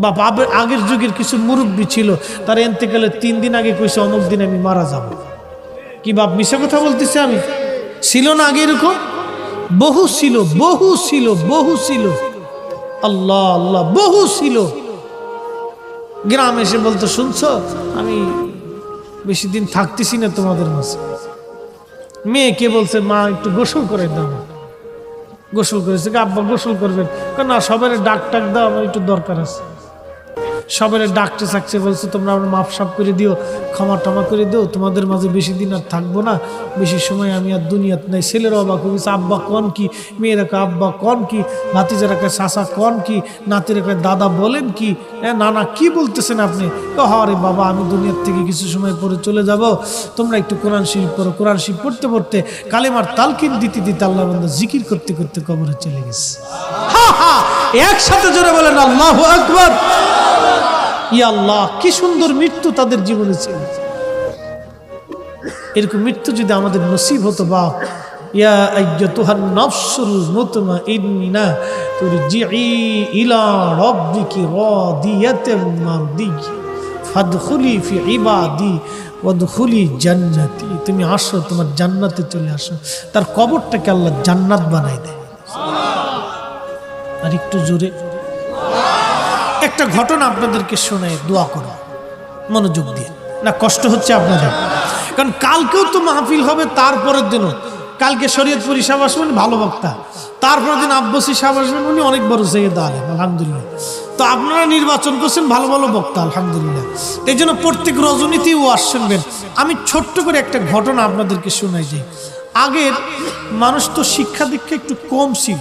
বাপ, আগের যুগের কিছু মুরব্বী ছিল, তার এন্তেকালে 3 দিন আগে কইছে অমুক দিন আমি মারা যাব। কি বাপ, মিশা কথা বলতেছি আমি? ছিল না আগে এরকম? বহু ছিল, বহু ছিল, বহু ছিল। আল্লাহ আল্লাহ, বহু ছিল। গ্রামে এসে বলতো, শুনছো আমি বেশি দিন থাকতেছি না তোমাদের মাঝে। মেয়েকে বলছে, মা একটু গোসল করে দাও। গোসল করেছে, আব্বা গোসল করবেন না, সবাই ডাক দাও, আমার একটু দরকার আছে। সবাই ডাকতে থাকছে, বলছে তোমরা আমার মাপ সাপ করে দিও, ক্ষমা টমা করে দিও, তোমাদের মাঝে বেশি দিন আর থাকবো না, বেশি সময় আমি আর দুনিয়াত নাই। ছেলেরা অবাক হয়েছে, আব্বা কন কি? মেয়েরা কয় আব্বা কন কি? ভাতিজারা কয় চাচা কন কি? নাতিরা কয় দাদা বলেন কি? নানা কি বলতেছেন আপনি? হরে বাবা, আমি দুনিয়ার থেকে কিছু সময় পরে চলে যাব, তোমরা একটু কোরআন শরীফ পড়ো। কোরআন শরীফ পড়তে পড়তে, কালেমার তালকিন দিতে দিতে আল্লাহ বান্দা জিকির করতে করতে কবরে চলে গেছে। হা হা, একসাথে জোরে বলেন আল্লাহু আকবার। ইয়া আল্লাহ, কি সুন্দর মৃত্যু তাদের জীবনে ছিল। এরকম মৃত্যু যদি আমাদের নসিব হতো, বা ইয়া আইয়াতুহান নাফসুল মুতমাইন্না তুরজিই ইলা রাব্বিকি রাদিয়াতাম মারদিয়া ফাদখুলি ফি ইবাদি ওয়াদখুলি জান্নাতি, তুমি আসো, তোমার জান্নাতে চলে আসো। তার কবরটাকে আল্লাহ জান্নাত বানাই দেয়। আর একটু জোরে একটা ঘটনা আপনাদেরকে শোনায় দোয়া করো, মনোযোগ দিয়ে। না কষ্ট হচ্ছে আপনাদের? কারণ কালকেও তো মাহফিল হবে, তারপরের দিনও। কালকে শরীয়তপুরি সাহেব আসবেন, ভালো বক্তা। তারপরের দিন আব্বাসী সাহেব আসবেন, উনি অনেক বড় সাইয়েদ আলেম, আলহামদুলিল্লাহ। তো আপনারা নির্বাচন করছেন ভালো ভালো বক্তা, আলহামদুলিল্লাহ। এই জন্য প্রত্যেক রজনীতেই ও শুনবেন। আমি ছোট্ট করে একটা ঘটনা আপনাদেরকে শোনাই যাই। আগের মানুষ তো শিক্ষা দীক্ষা একটু কম ছিল,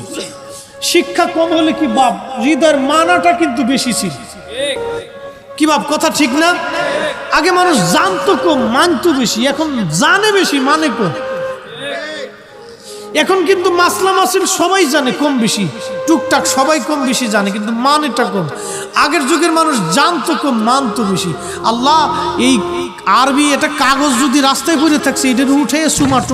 শিক্ষা কম হলে কি বাপ হৃদয়ের মানাটা কিন্তু বেশি ছিল। কি বাপ কথা ঠিক না? আগে মানুষ জানতো কম মানতো বেশি, এখন জানে বেশি মানে কম। এখন কিন্তু মাসলা মাসিল সবাই জানে কম বেশি, টুকটাক সবাই কম বেশি জানে, কিন্তু মানেটা কম। আগের যুগের মানুষ জানতো কম মানতো বেশি। আল্লাহ এই আরবি এটা কাগজ যদি রাস্তায় পড়ে থাকছে এটা উঠে সুমাটো